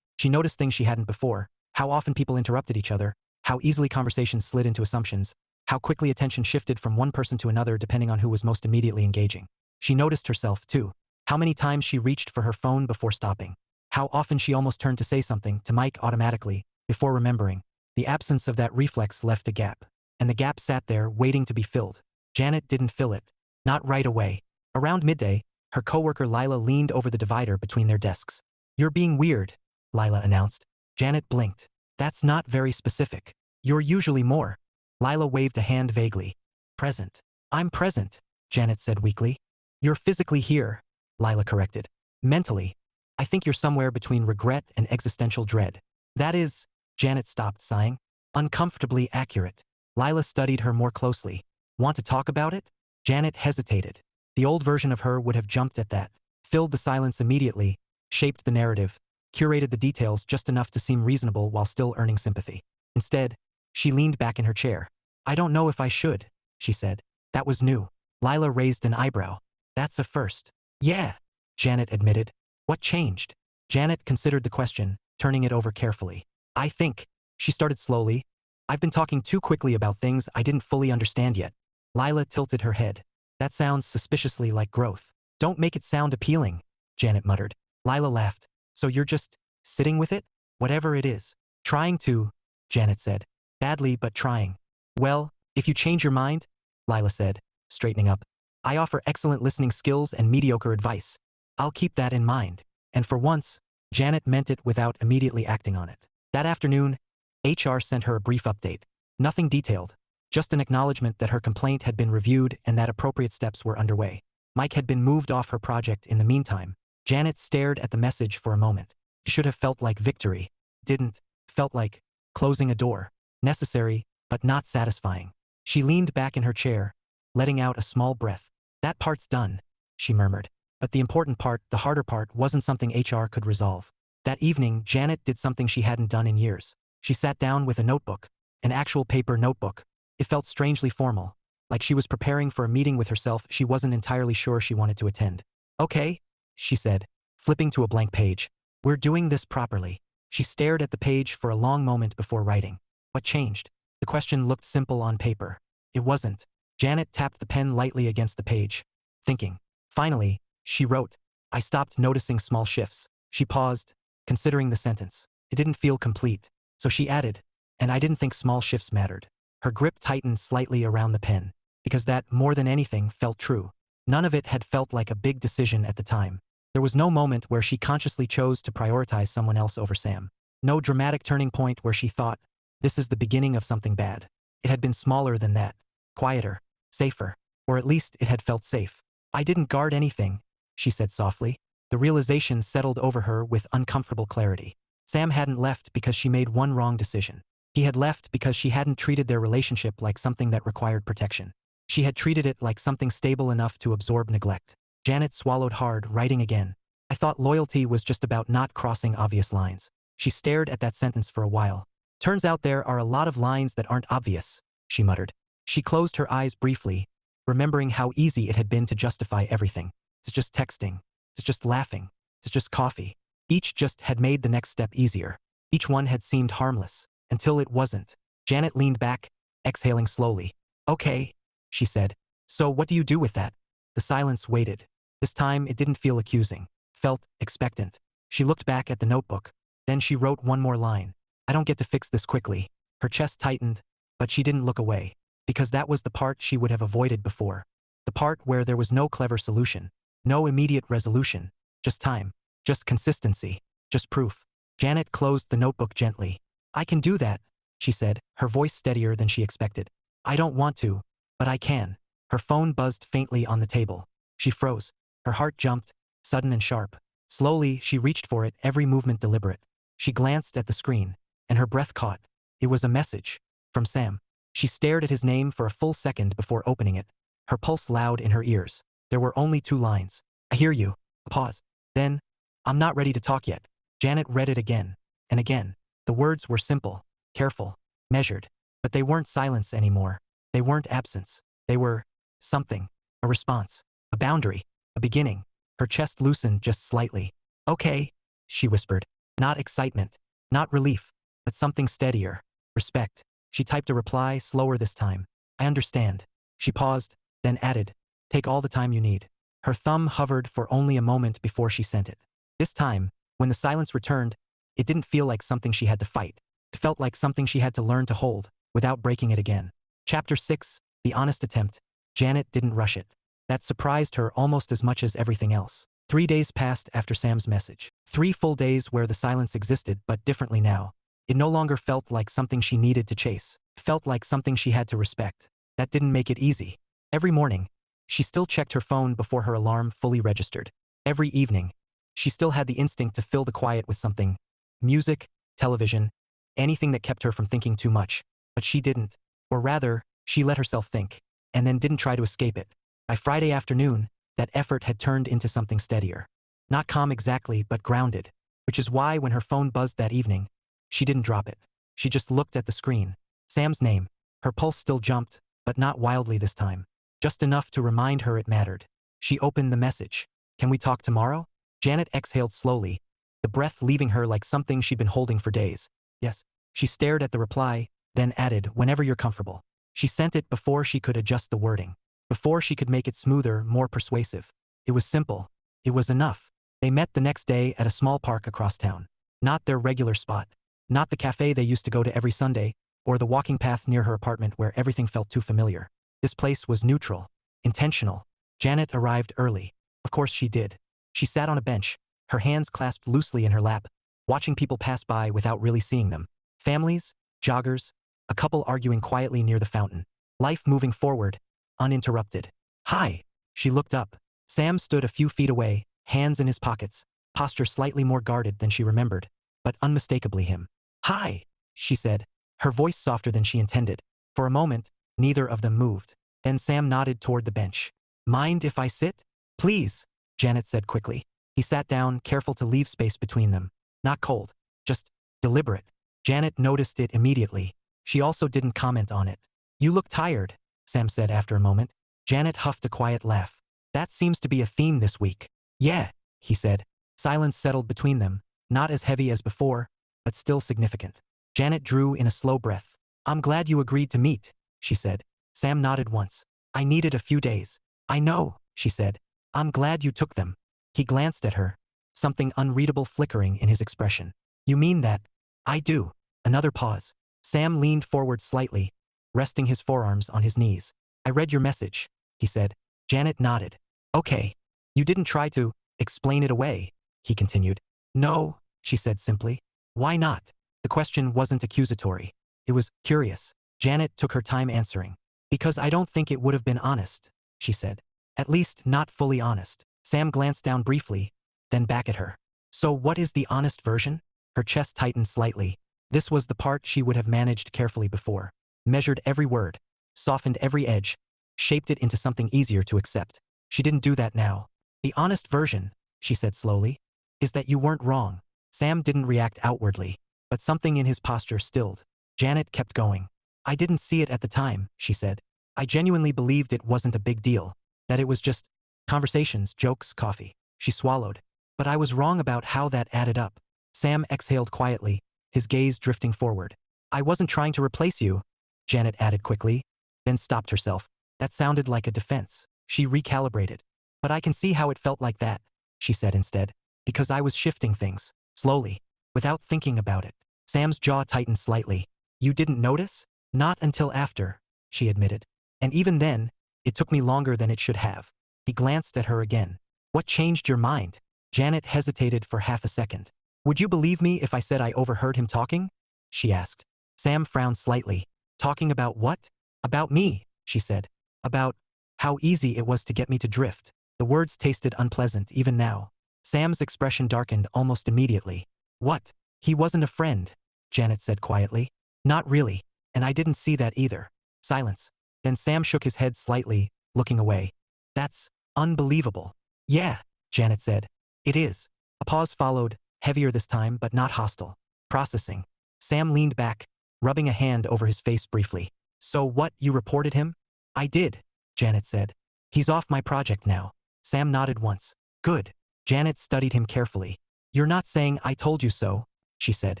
She noticed things she hadn't before, how often people interrupted each other, how easily conversations slid into assumptions, how quickly attention shifted from one person to another depending on who was most immediately engaging. She noticed herself, too. How many times she reached for her phone before stopping. How often she almost turned to say something to Mike automatically, before remembering. The absence of that reflex left a gap, and the gap sat there waiting to be filled. Janet didn't fill it. Not right away. Around midday, her coworker Lila leaned over the divider between their desks. "You're being weird," Lila announced. Janet blinked. "That's not very specific. You're usually more." Lila waved a hand vaguely. "Present." "I'm present," Janet said weakly. "You're physically here," Lila corrected. "Mentally. I think you're somewhere between regret and existential dread." "That is," Janet stopped, sighing. "Uncomfortably accurate." Lila studied her more closely. "Want to talk about it?" Janet hesitated. The old version of her would have jumped at that, filled the silence immediately, shaped the narrative, curated the details just enough to seem reasonable while still earning sympathy. Instead, she leaned back in her chair. "I don't know if I should," she said. That was new. Lila raised an eyebrow. "That's a first." "Yeah," Janet admitted. "What changed?" Janet considered the question, turning it over carefully. "I think," she started slowly, "I've been talking too quickly about things I didn't fully understand yet." Lila tilted her head. "That sounds suspiciously like growth." "Don't make it sound appealing," Janet muttered. Lila laughed. "So you're just sitting with it? Whatever it is." "Trying to," Janet said. "Badly, but trying." "Well, if you change your mind," Lila said, straightening up, "I offer excellent listening skills and mediocre advice. I'll keep that in mind." And for once, Janet meant it without immediately acting on it. That afternoon, HR sent her a brief update. Nothing detailed, just an acknowledgement that her complaint had been reviewed and that appropriate steps were underway. Mike had been moved off her project in the meantime. Janet stared at the message for a moment. It should have felt like victory. Didn't. Felt like closing a door. Necessary, but not satisfying. She leaned back in her chair, letting out a small breath. "That part's done," she murmured. But the important part, the harder part, wasn't something HR could resolve. That evening, Janet did something she hadn't done in years. She sat down with a notebook, an actual paper notebook. It felt strangely formal, like she was preparing for a meeting with herself she wasn't entirely sure she wanted to attend. "Okay," she said, flipping to a blank page. "We're doing this properly." She stared at the page for a long moment before writing. What changed? The question looked simple on paper. It wasn't. Janet tapped the pen lightly against the page, thinking. Finally, she wrote. "I stopped noticing small shifts." She paused, considering the sentence. It didn't feel complete. So she added, "And I didn't think small shifts mattered." Her grip tightened slightly around the pen, because that, more than anything, felt true. None of it had felt like a big decision at the time. There was no moment where she consciously chose to prioritize someone else over Sam. No dramatic turning point where she thought, this is the beginning of something bad. It had been smaller than that. Quieter. Safer. Or at least it had felt safe. "I didn't guard anything," she said softly. The realization settled over her with uncomfortable clarity. Sam hadn't left because she made one wrong decision. He had left because she hadn't treated their relationship like something that required protection. She had treated it like something stable enough to absorb neglect. Janet swallowed hard, writing again. "I thought loyalty was just about not crossing obvious lines." She stared at that sentence for a while. "Turns out there are a lot of lines that aren't obvious," she muttered. She closed her eyes briefly, remembering how easy it had been to justify everything. It's just texting. It's just laughing. It's just coffee. Each just had made the next step easier. Each one had seemed harmless, until it wasn't. Janet leaned back, exhaling slowly. "Okay," she said. "So what do you do with that?" The silence waited. This time it didn't feel accusing. Felt expectant. She looked back at the notebook. Then she wrote one more line. "I don't get to fix this quickly." Her chest tightened, but she didn't look away. Because that was the part she would have avoided before. The part where there was no clever solution. No immediate resolution. Just time. Just consistency. Just proof. Janet closed the notebook gently. "I can do that," she said, her voice steadier than she expected. "I don't want to, but I can." Her phone buzzed faintly on the table. She froze. Her heart jumped, sudden and sharp. Slowly, she reached for it, every movement deliberate. She glanced at the screen, and her breath caught. It was a message. From Sam. She stared at his name for a full second before opening it, her pulse loud in her ears. There were only 2 lines. "I hear you." A pause. Then, "I'm not ready to talk yet." Janet read it again, and again. The words were simple, careful, measured. But they weren't silence anymore. They weren't absence. They were something. A response. A boundary. A beginning. Her chest loosened just slightly. Okay, she whispered. Not excitement. Not relief. But something steadier. Respect. She typed a reply, slower this time. I understand. She paused, then added, take all the time you need. Her thumb hovered for only a moment before she sent it. This time, when the silence returned, it didn't feel like something she had to fight. It felt like something she had to learn to hold, without breaking it again. Chapter 6, The Honest Attempt. Janet didn't rush it. That surprised her almost as much as everything else. 3 days passed after Sam's message. 3 full days where the silence existed, but differently now. It no longer felt like something she needed to chase. It felt like something she had to respect. That didn't make it easy. Every morning, she still checked her phone before her alarm fully registered. Every evening, she still had the instinct to fill the quiet with something. Music, television, anything that kept her from thinking too much. But she didn't. Or rather, she let herself think, and then didn't try to escape it. By Friday afternoon, that effort had turned into something steadier. Not calm exactly, but grounded. Which is why when her phone buzzed that evening, she didn't drop it. She just looked at the screen. Sam's name. Her pulse still jumped, but not wildly this time. Just enough to remind her it mattered. She opened the message. Can we talk tomorrow? Janet exhaled slowly, the breath leaving her like something she'd been holding for days. Yes. She stared at the reply, then added, whenever you're comfortable. She sent it before she could adjust the wording. Before she could make it smoother, more persuasive. It was simple. It was enough. They met the next day at a small park across town. Not their regular spot. Not the cafe they used to go to every Sunday, or the walking path near her apartment where everything felt too familiar. This place was neutral. Intentional. Janet arrived early. Of course she did. She sat on a bench, her hands clasped loosely in her lap, watching people pass by without really seeing them. Families, joggers, a couple arguing quietly near the fountain. Life moving forward, uninterrupted. Hi. She looked up. Sam stood a few feet away, hands in his pockets, posture slightly more guarded than she remembered, but unmistakably him. Hi, she said, her voice softer than she intended. For a moment, neither of them moved. Then Sam nodded toward the bench. Mind if I sit? Please, Janet said quickly. He sat down, careful to leave space between them. Not cold, just deliberate. Janet noticed it immediately. She also didn't comment on it. You look tired, Sam said after a moment. Janet huffed a quiet laugh. That seems to be a theme this week. Yeah, he said. Silence settled between them, not as heavy as before, but still significant. Janet drew in a slow breath. I'm glad you agreed to meet, she said. Sam nodded once. I needed a few days. I know, she said. I'm glad you took them. He glanced at her, something unreadable flickering in his expression. You mean that? I do. Another pause. Sam leaned forward slightly, resting his forearms on his knees. I read your message, he said. Janet nodded. Okay. You didn't try to explain it away, he continued. No, she said simply. Why not? The question wasn't accusatory. It was curious. Janet took her time answering. Because I don't think it would have been honest, she said. At least not fully honest. Sam glanced down briefly, then back at her. So what is the honest version? Her chest tightened slightly. This was the part she would have managed carefully before. Measured every word, softened every edge, shaped it into something easier to accept. She didn't do that now. The honest version, she said slowly, is that you weren't wrong. Sam didn't react outwardly, but something in his posture stilled. Janet kept going. I didn't see it at the time, she said. I genuinely believed it wasn't a big deal, that it was just conversations, jokes, coffee. She swallowed. But I was wrong about how that added up. Sam exhaled quietly, his gaze drifting forward. I wasn't trying to replace you, Janet added quickly, then stopped herself. That sounded like a defense. She recalibrated. But I can see how it felt like that, she said instead, because I was shifting things, slowly, without thinking about it. Sam's jaw tightened slightly. You didn't notice? Not until after, she admitted. And even then, it took me longer than it should have. He glanced at her again. What changed your mind? Janet hesitated for half a second. Would you believe me if I said I overheard him talking? She asked. Sam frowned slightly. Talking about what? About me, she said. About how easy it was to get me to drift. The words tasted unpleasant even now. Sam's expression darkened almost immediately. What? He wasn't a friend, Janet said quietly. Not really, and I didn't see that either. Silence. Then Sam shook his head slightly, looking away. That's unbelievable. Yeah, Janet said. It is. A pause followed, heavier this time but not hostile. Processing. Sam leaned back, rubbing a hand over his face briefly. So what, you reported him? I did, Janet said. He's off my project now. Sam nodded once. Good. Janet studied him carefully. You're not saying I told you so, she said.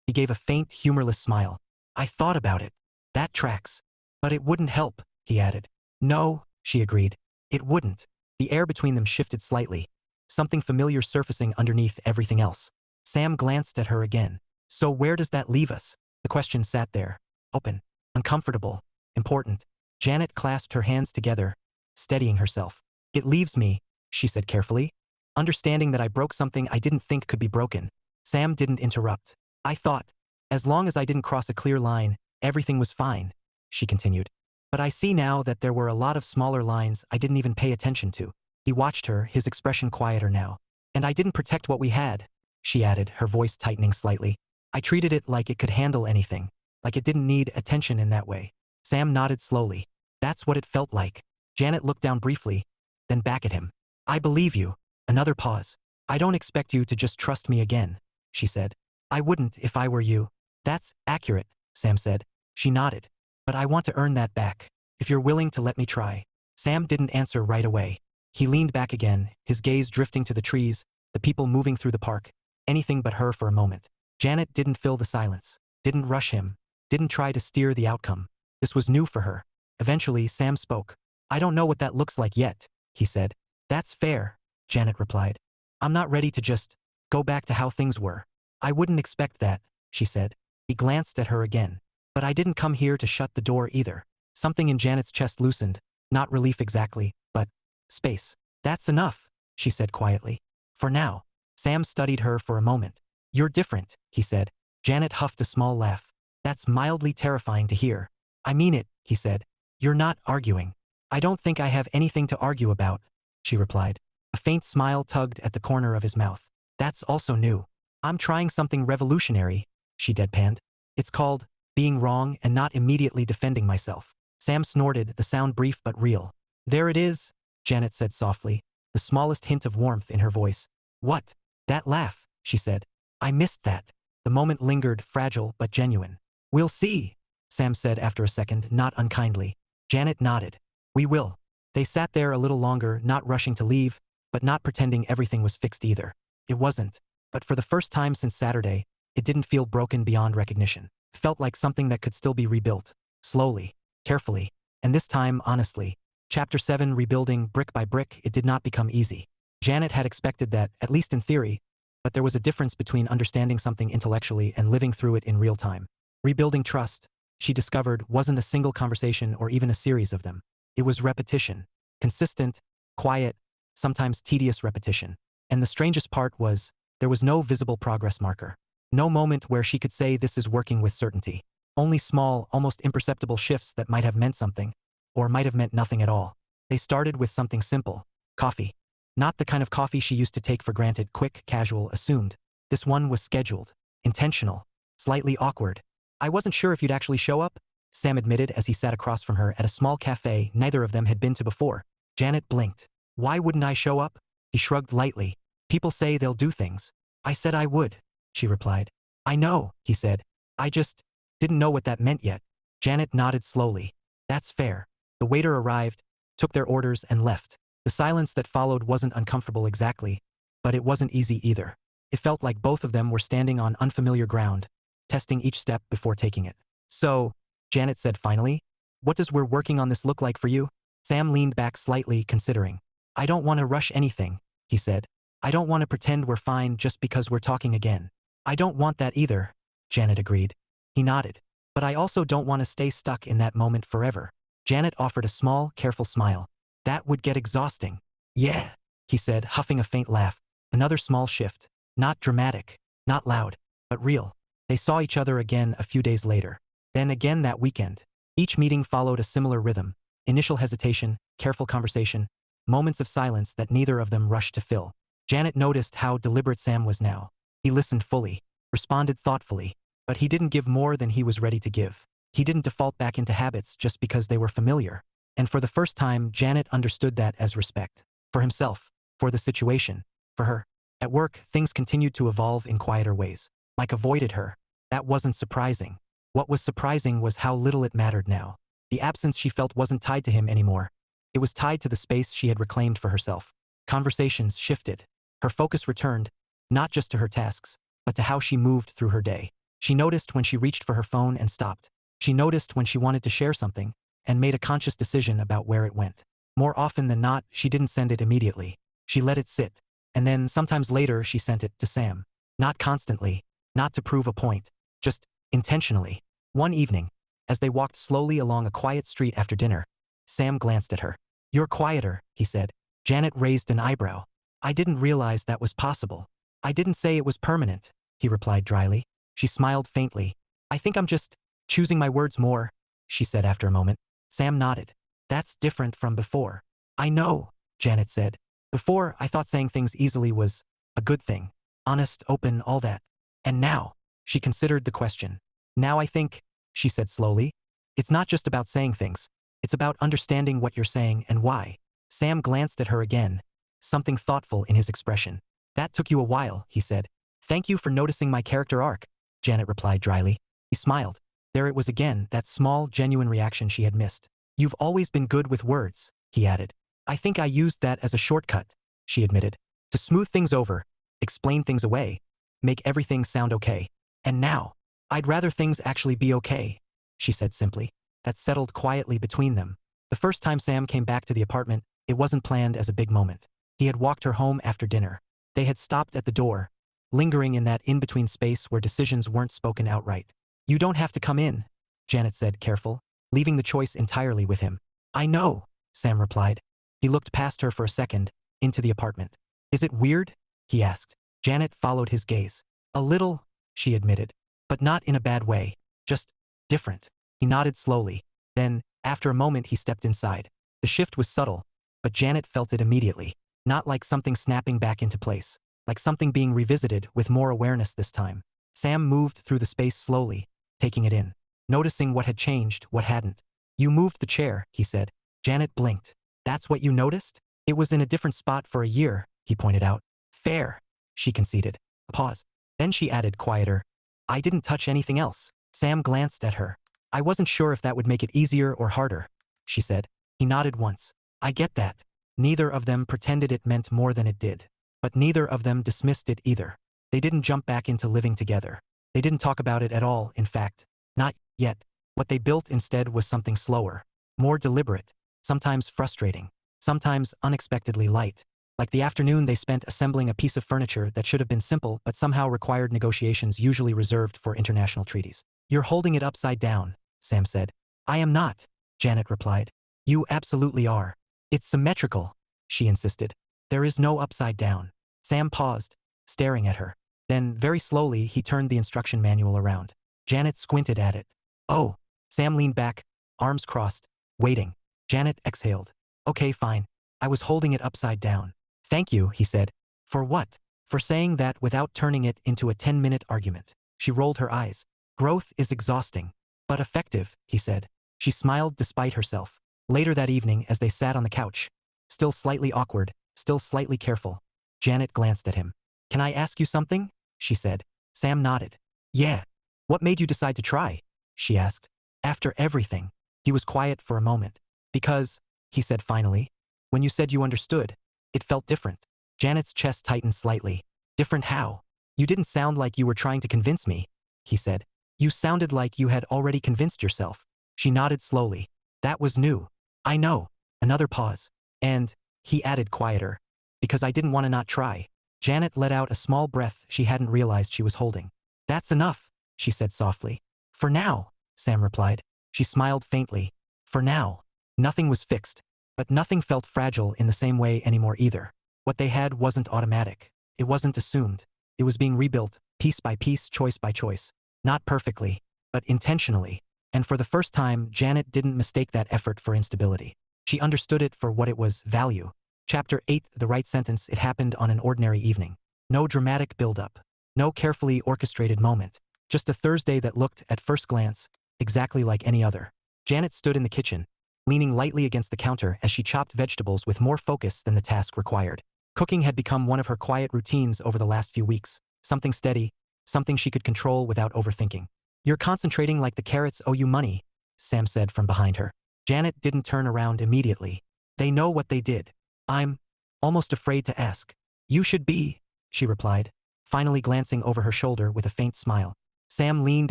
He gave a faint, humorless smile. I thought about it. That tracks. But it wouldn't help, he added. No, she agreed. It wouldn't. The air between them shifted slightly, something familiar surfacing underneath everything else. Sam glanced at her again. So where does that leave us? The question sat there, open, uncomfortable, important. Janet clasped her hands together, steadying herself. It leaves me, she said carefully, understanding that I broke something I didn't think could be broken. Sam didn't interrupt. I thought, as long as I didn't cross a clear line, everything was fine, she continued. But I see now that there were a lot of smaller lines I didn't even pay attention to. He watched her, his expression quieter now. And I didn't protect what we had, she added, her voice tightening slightly. I treated it like it could handle anything, like it didn't need attention in that way. Sam nodded slowly. That's what it felt like. Janet looked down briefly, then back at him. I believe you. Another pause. I don't expect you to just trust me again, she said. I wouldn't if I were you. That's accurate, Sam said. She nodded. But I want to earn that back. If you're willing to let me try. Sam didn't answer right away. He leaned back again, his gaze drifting to the trees, the people moving through the park. Anything but her for a moment. Janet didn't fill the silence, didn't rush him, didn't try to steer the outcome. This was new for her. Eventually, Sam spoke. I don't know what that looks like yet, he said. That's fair, Janet replied. I'm not ready to just go back to how things were. I wouldn't expect that, she said. He glanced at her again. But I didn't come here to shut the door either. Something in Janet's chest loosened, not relief exactly, but space. That's enough, she said quietly. For now. Sam studied her for a moment. You're different, he said. Janet huffed a small laugh. That's mildly terrifying to hear. I mean it, he said. You're not arguing. I don't think I have anything to argue about, she replied. A faint smile tugged at the corner of his mouth. That's also new. I'm trying something revolutionary, she deadpanned. It's called being wrong and not immediately defending myself. Sam snorted, the sound brief but real. There it is, Janet said softly, the smallest hint of warmth in her voice. What? That laugh, she said. I missed that. The moment lingered, fragile but genuine. We'll see, Sam said after a second, not unkindly. Janet nodded. We will. They sat there a little longer, not rushing to leave, but not pretending everything was fixed either. It wasn't. But for the first time since Saturday, it didn't feel broken beyond recognition. It felt like something that could still be rebuilt. Slowly. Carefully. And this time, honestly. Chapter 7, rebuilding brick by brick, it did not become easy. Janet had expected that, at least in theory, but there was a difference between understanding something intellectually and living through it in real time. Rebuilding trust, she discovered, wasn't a single conversation or even a series of them. It was repetition. Consistent, quiet, sometimes tedious repetition. And the strangest part was, there was no visible progress marker. No moment where she could say this is working with certainty. Only small, almost imperceptible shifts that might have meant something, or might have meant nothing at all. They started with something simple. Coffee. Not the kind of coffee she used to take for granted, quick, casual, assumed. This one was scheduled. Intentional. Slightly awkward. I wasn't sure if you'd actually show up, Sam admitted as he sat across from her at a small cafe neither of them had been to before. Janet blinked. Why wouldn't I show up? He shrugged lightly. People say they'll do things. I said I would, she replied. I know, he said. I just didn't know what that meant yet. Janet nodded slowly. That's fair. The waiter arrived, took their orders and left. The silence that followed wasn't uncomfortable exactly, but it wasn't easy either. It felt like both of them were standing on unfamiliar ground, testing each step before taking it. So, Janet said finally, what does we're working on this look like for you? Sam leaned back slightly, considering. I don't want to rush anything, he said. I don't want to pretend we're fine just because we're talking again. I don't want that either, Janet agreed. He nodded. But I also don't want to stay stuck in that moment forever. Janet offered a small, careful smile. That would get exhausting. Yeah, he said, huffing a faint laugh. Another small shift. Not dramatic, not loud, but real. They saw each other again a few days later. Then again that weekend. Each meeting followed a similar rhythm. Initial hesitation, careful conversation, moments of silence that neither of them rushed to fill. Janet noticed how deliberate Sam was now. He listened fully, responded thoughtfully, but he didn't give more than he was ready to give. He didn't default back into habits just because they were familiar. And for the first time, Janet understood that as respect. For himself, for the situation, for her. At work, things continued to evolve in quieter ways. Mike avoided her. That wasn't surprising. What was surprising was how little it mattered now. The absence she felt wasn't tied to him anymore. It was tied to the space she had reclaimed for herself. Conversations shifted. Her focus returned, not just to her tasks, but to how she moved through her day. She noticed when she reached for her phone and stopped. She noticed when she wanted to share something, and made a conscious decision about where it went. More often than not, she didn't send it immediately. She let it sit. And then, sometimes later, she sent it to Sam. Not constantly, not to prove a point, just intentionally. One evening, as they walked slowly along a quiet street after dinner, Sam glanced at her. "You're quieter," he said. Janet raised an eyebrow. "I didn't realize that was possible." "I didn't say it was permanent," he replied dryly. She smiled faintly. "I think I'm just choosing my words more," she said after a moment. Sam nodded. "That's different from before." "I know," Janet said. "Before, I thought saying things easily was a good thing. Honest, open, all that. And now," she considered the question. "Now I think," she said slowly, "it's not just about saying things. It's about understanding what you're saying and why." Sam glanced at her again, something thoughtful in his expression. "That took you a while," he said. "Thank you for noticing my character arc," Janet replied dryly. He smiled. There it was again, that small, genuine reaction she had missed. "You've always been good with words," he added. "I think I used that as a shortcut," she admitted. "To smooth things over, explain things away, make everything sound okay. And now, I'd rather things actually be okay," she said simply. That settled quietly between them. The first time Sam came back to the apartment, it wasn't planned as a big moment. He had walked her home after dinner. They had stopped at the door, lingering in that in-between space where decisions weren't spoken outright. "You don't have to come in," Janet said, careful, leaving the choice entirely with him. "I know," Sam replied. He looked past her for a second, into the apartment. "Is it weird?" he asked. Janet followed his gaze. "A little," she admitted. "But not in a bad way. Just different." He nodded slowly. Then, after a moment, he stepped inside. The shift was subtle, but Janet felt it immediately. Not like something snapping back into place. Like something being revisited with more awareness this time. Sam moved through the space slowly, taking it in. Noticing what had changed, what hadn't. "You moved the chair," he said. Janet blinked. "That's what you noticed?" "It was in a different spot for a year," he pointed out. "Fair," she conceded. A pause. Then she added, quieter, "I didn't touch anything else." Sam glanced at her. "I wasn't sure if that would make it easier or harder," she said. He nodded once. "I get that." Neither of them pretended it meant more than it did. But neither of them dismissed it either. They didn't jump back into living together. They didn't talk about it at all, in fact. Not yet. What they built instead was something slower. More deliberate. Sometimes frustrating. Sometimes unexpectedly light. Like the afternoon they spent assembling a piece of furniture that should have been simple but somehow required negotiations usually reserved for international treaties. "You're holding it upside down," Sam said. "I am not," Janet replied. "You absolutely are. It's symmetrical," she insisted. "There is no upside down." Sam paused, staring at her. Then, very slowly, he turned the instruction manual around. Janet squinted at it. "Oh." Sam leaned back, arms crossed, waiting. Janet exhaled. "Okay, fine. I was holding it upside down." "Thank you," he said. "For what?" "For saying that without turning it into a 10-minute argument." She rolled her eyes. "Growth is exhausting. But effective," he said. She smiled despite herself. Later that evening, as they sat on the couch, still slightly awkward, still slightly careful, Janet glanced at him. "Can I ask you something?" she said. Sam nodded. "Yeah." "What made you decide to try?" she asked. "After everything." He was quiet for a moment. "Because," he said finally, "when you said you understood, it felt different." Janet's chest tightened slightly. "Different how?" "You didn't sound like you were trying to convince me," he said. "You sounded like you had already convinced yourself." She nodded slowly. "That was new." "I know." Another pause. "And," he added quieter, "because I didn't want to not try." Janet let out a small breath she hadn't realized she was holding. "That's enough," she said softly. "For now," Sam replied. She smiled faintly. "For now." Nothing was fixed, but nothing felt fragile in the same way anymore either. What they had wasn't automatic. It wasn't assumed. It was being rebuilt, piece by piece, choice by choice. Not perfectly, but intentionally. And for the first time, Janet didn't mistake that effort for instability. She understood it for what it was, value. Chapter 8, the right sentence. It happened on an ordinary evening. No dramatic build-up. No carefully orchestrated moment. Just a Thursday that looked, at first glance, exactly like any other. Janet stood in the kitchen, leaning lightly against the counter as she chopped vegetables with more focus than the task required. Cooking had become one of her quiet routines over the last few weeks. Something steady, something she could control without overthinking. "You're concentrating like the carrots owe you money," Sam said from behind her. Janet didn't turn around immediately. They know what they did. I'm almost afraid to ask. You should be, she replied, finally glancing over her shoulder with a faint smile. Sam leaned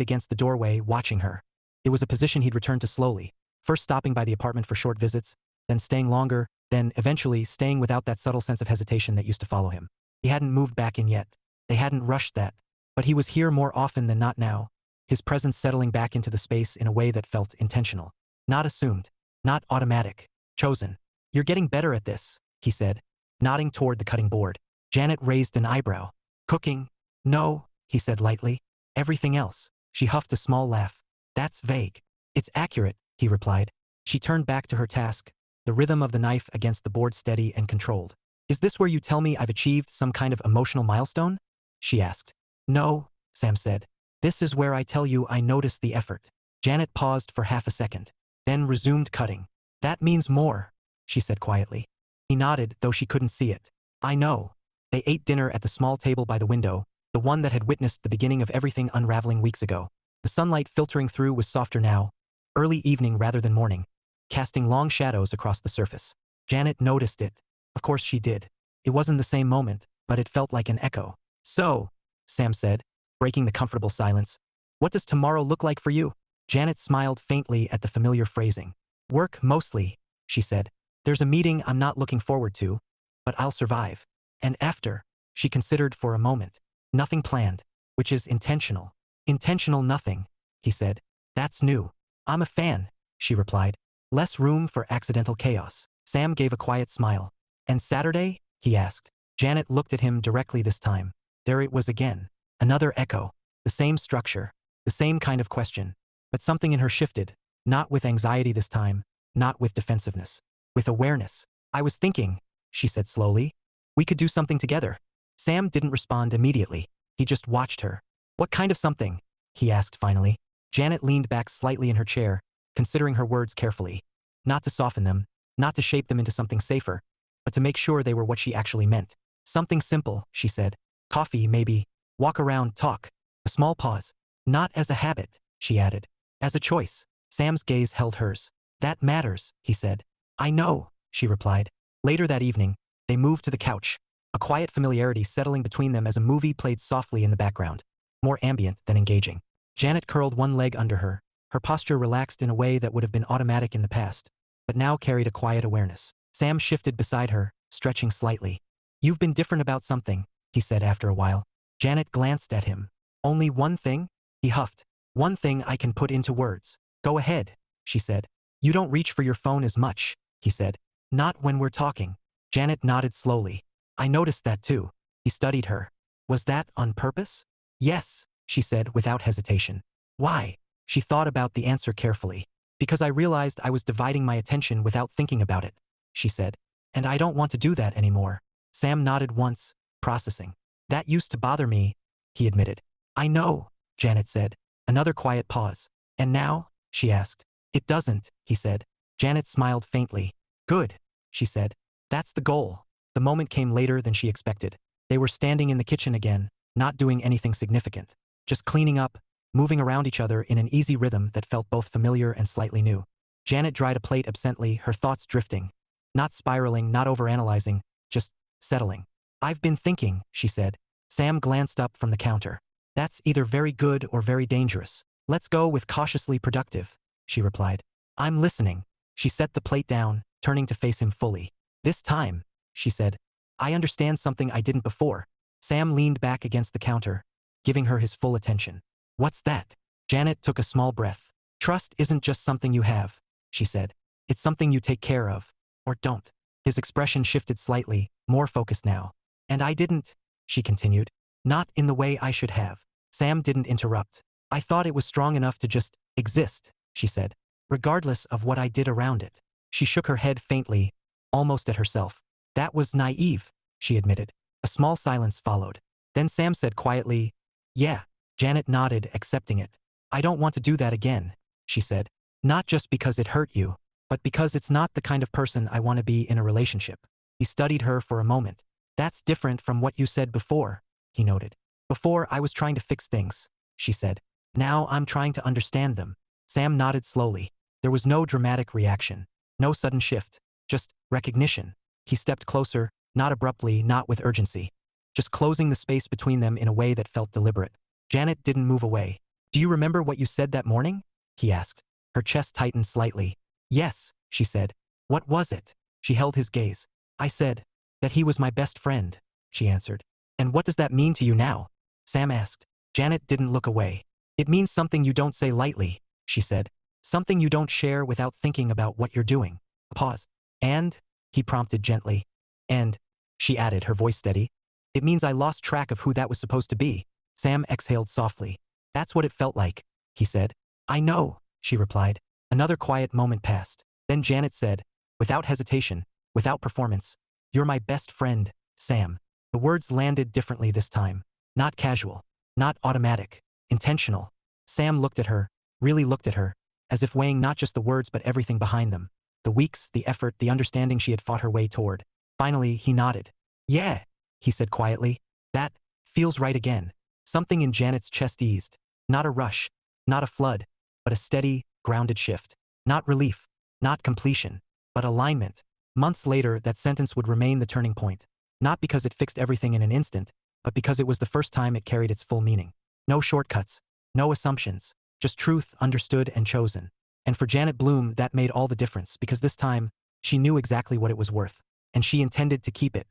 against the doorway, watching her. It was a position he'd returned to slowly, first stopping by the apartment for short visits, then staying longer, then eventually staying without that subtle sense of hesitation that used to follow him. He hadn't moved back in yet. They hadn't rushed that. But he was here more often than not now, his presence settling back into the space in a way that felt intentional. Not assumed. Not automatic. Chosen. You're getting better at this, he said, nodding toward the cutting board. Janet raised an eyebrow. Cooking? No, he said lightly. Everything else. She huffed a small laugh. That's vague. It's accurate, he replied. She turned back to her task, the rhythm of the knife against the board steady and controlled. Is this where you tell me I've achieved some kind of emotional milestone? She asked. No, Sam said. This is where I tell you I noticed the effort. Janet paused for half a second, then resumed cutting. That means more, she said quietly. He nodded, though she couldn't see it. I know. They ate dinner at the small table by the window, the one that had witnessed the beginning of everything unraveling weeks ago. The sunlight filtering through was softer now, early evening rather than morning, casting long shadows across the surface. Janet noticed it. Of course she did. It wasn't the same moment, but it felt like an echo. So, Sam said, breaking the comfortable silence, what does tomorrow look like for you? Janet smiled faintly at the familiar phrasing. Work mostly, she said. There's a meeting I'm not looking forward to, but I'll survive. And after, she considered for a moment. Nothing planned, which is intentional. Intentional nothing, he said. That's new. I'm a fan, she replied. Less room for accidental chaos. Sam gave a quiet smile. And Saturday? He asked. Janet looked at him directly this time. There it was again. Another echo. The same structure. The same kind of question. But something in her shifted. Not with anxiety this time. Not with defensiveness. With awareness. I was thinking, she said slowly. We could do something together. Sam didn't respond immediately. He just watched her. What kind of something? He asked finally. Janet leaned back slightly in her chair, considering her words carefully. Not to soften them, not to shape them into something safer, but to make sure they were what she actually meant. Something simple, she said. Coffee, maybe. Walk around, talk. A small pause. Not as a habit, she added. As a choice. Sam's gaze held hers. That matters, he said. I know, she replied. Later that evening, they moved to the couch, a quiet familiarity settling between them as a movie played softly in the background, more ambient than engaging. Janet curled one leg under her, her posture relaxed in a way that would have been automatic in the past, but now carried a quiet awareness. Sam shifted beside her, stretching slightly. You've been different about something, he said after a while. Janet glanced at him. Only one thing? He huffed. One thing I can put into words. Go ahead, she said. You don't reach for your phone as much, he said. Not when we're talking. Janet nodded slowly. I noticed that too. He studied her. Was that on purpose? Yes, she said without hesitation. Why? She thought about the answer carefully. Because I realized I was dividing my attention without thinking about it, she said. And I don't want to do that anymore. Sam nodded once, processing. That used to bother me, he admitted. I know, Janet said. Another quiet pause. And now? She asked. It doesn't, he said. Janet smiled faintly. Good, she said. That's the goal. The moment came later than she expected. They were standing in the kitchen again, not doing anything significant. Just cleaning up, moving around each other in an easy rhythm that felt both familiar and slightly new. Janet dried a plate absently, her thoughts drifting. Not spiraling, not overanalyzing, just settling. I've been thinking, she said. Sam glanced up from the counter. That's either very good or very dangerous. Let's go with cautiously productive, she replied. I'm listening. She set the plate down, turning to face him fully. This time, she said, I understand something I didn't before. Sam leaned back against the counter, giving her his full attention. What's that? Janet took a small breath. Trust isn't just something you have, she said. It's something you take care of, or don't. His expression shifted slightly, more focused now. And I didn't, she continued. Not in the way I should have. Sam didn't interrupt. I thought it was strong enough to just exist, she said, regardless of what I did around it. She shook her head faintly, almost at herself. That was naive, she admitted. A small silence followed. Then Sam said quietly, yeah. Janet nodded, accepting it. I don't want to do that again, she said. Not just because it hurt you, but because it's not the kind of person I want to be in a relationship. He studied her for a moment. That's different from what you said before, he noted. Before I was trying to fix things, she said. Now I'm trying to understand them. Sam nodded slowly. There was no dramatic reaction. No sudden shift. Just Recognition. He stepped closer, not abruptly, not with urgency. Just closing the space between them in a way that felt deliberate. Janet didn't move away. Do you remember what you said that morning? He asked. Her chest tightened slightly. Yes, she said. What was it? She held his gaze. I said that he was my best friend, she answered. And what does that mean to you now? Sam asked. Janet didn't look away. It means something you don't say lightly, she said. Something you don't share without thinking about what you're doing. A pause. And, he prompted gently. And, she added, her voice steady. It means I lost track of who that was supposed to be. Sam exhaled softly. That's what it felt like, he said. I know, she replied. Another quiet moment passed. Then Janet said, without hesitation, without performance, you're my best friend, Sam. The words landed differently this time. Not casual. Not automatic. Intentional. Sam looked at her, really looked at her, as if weighing not just the words but everything behind them. The weeks, the effort, the understanding she had fought her way toward. Finally, he nodded. Yeah, he said quietly. That feels right again. Something in Janet's chest eased. Not a rush, not a flood, but a steady, grounded shift. Not relief, not completion, but alignment. Months later, that sentence would remain the turning point. Not because it fixed everything in an instant, but because it was the first time it carried its full meaning. No shortcuts, no assumptions, just truth understood and chosen. And for Janet Bloom, that made all the difference because this time, she knew exactly what it was worth. And she intended to keep it.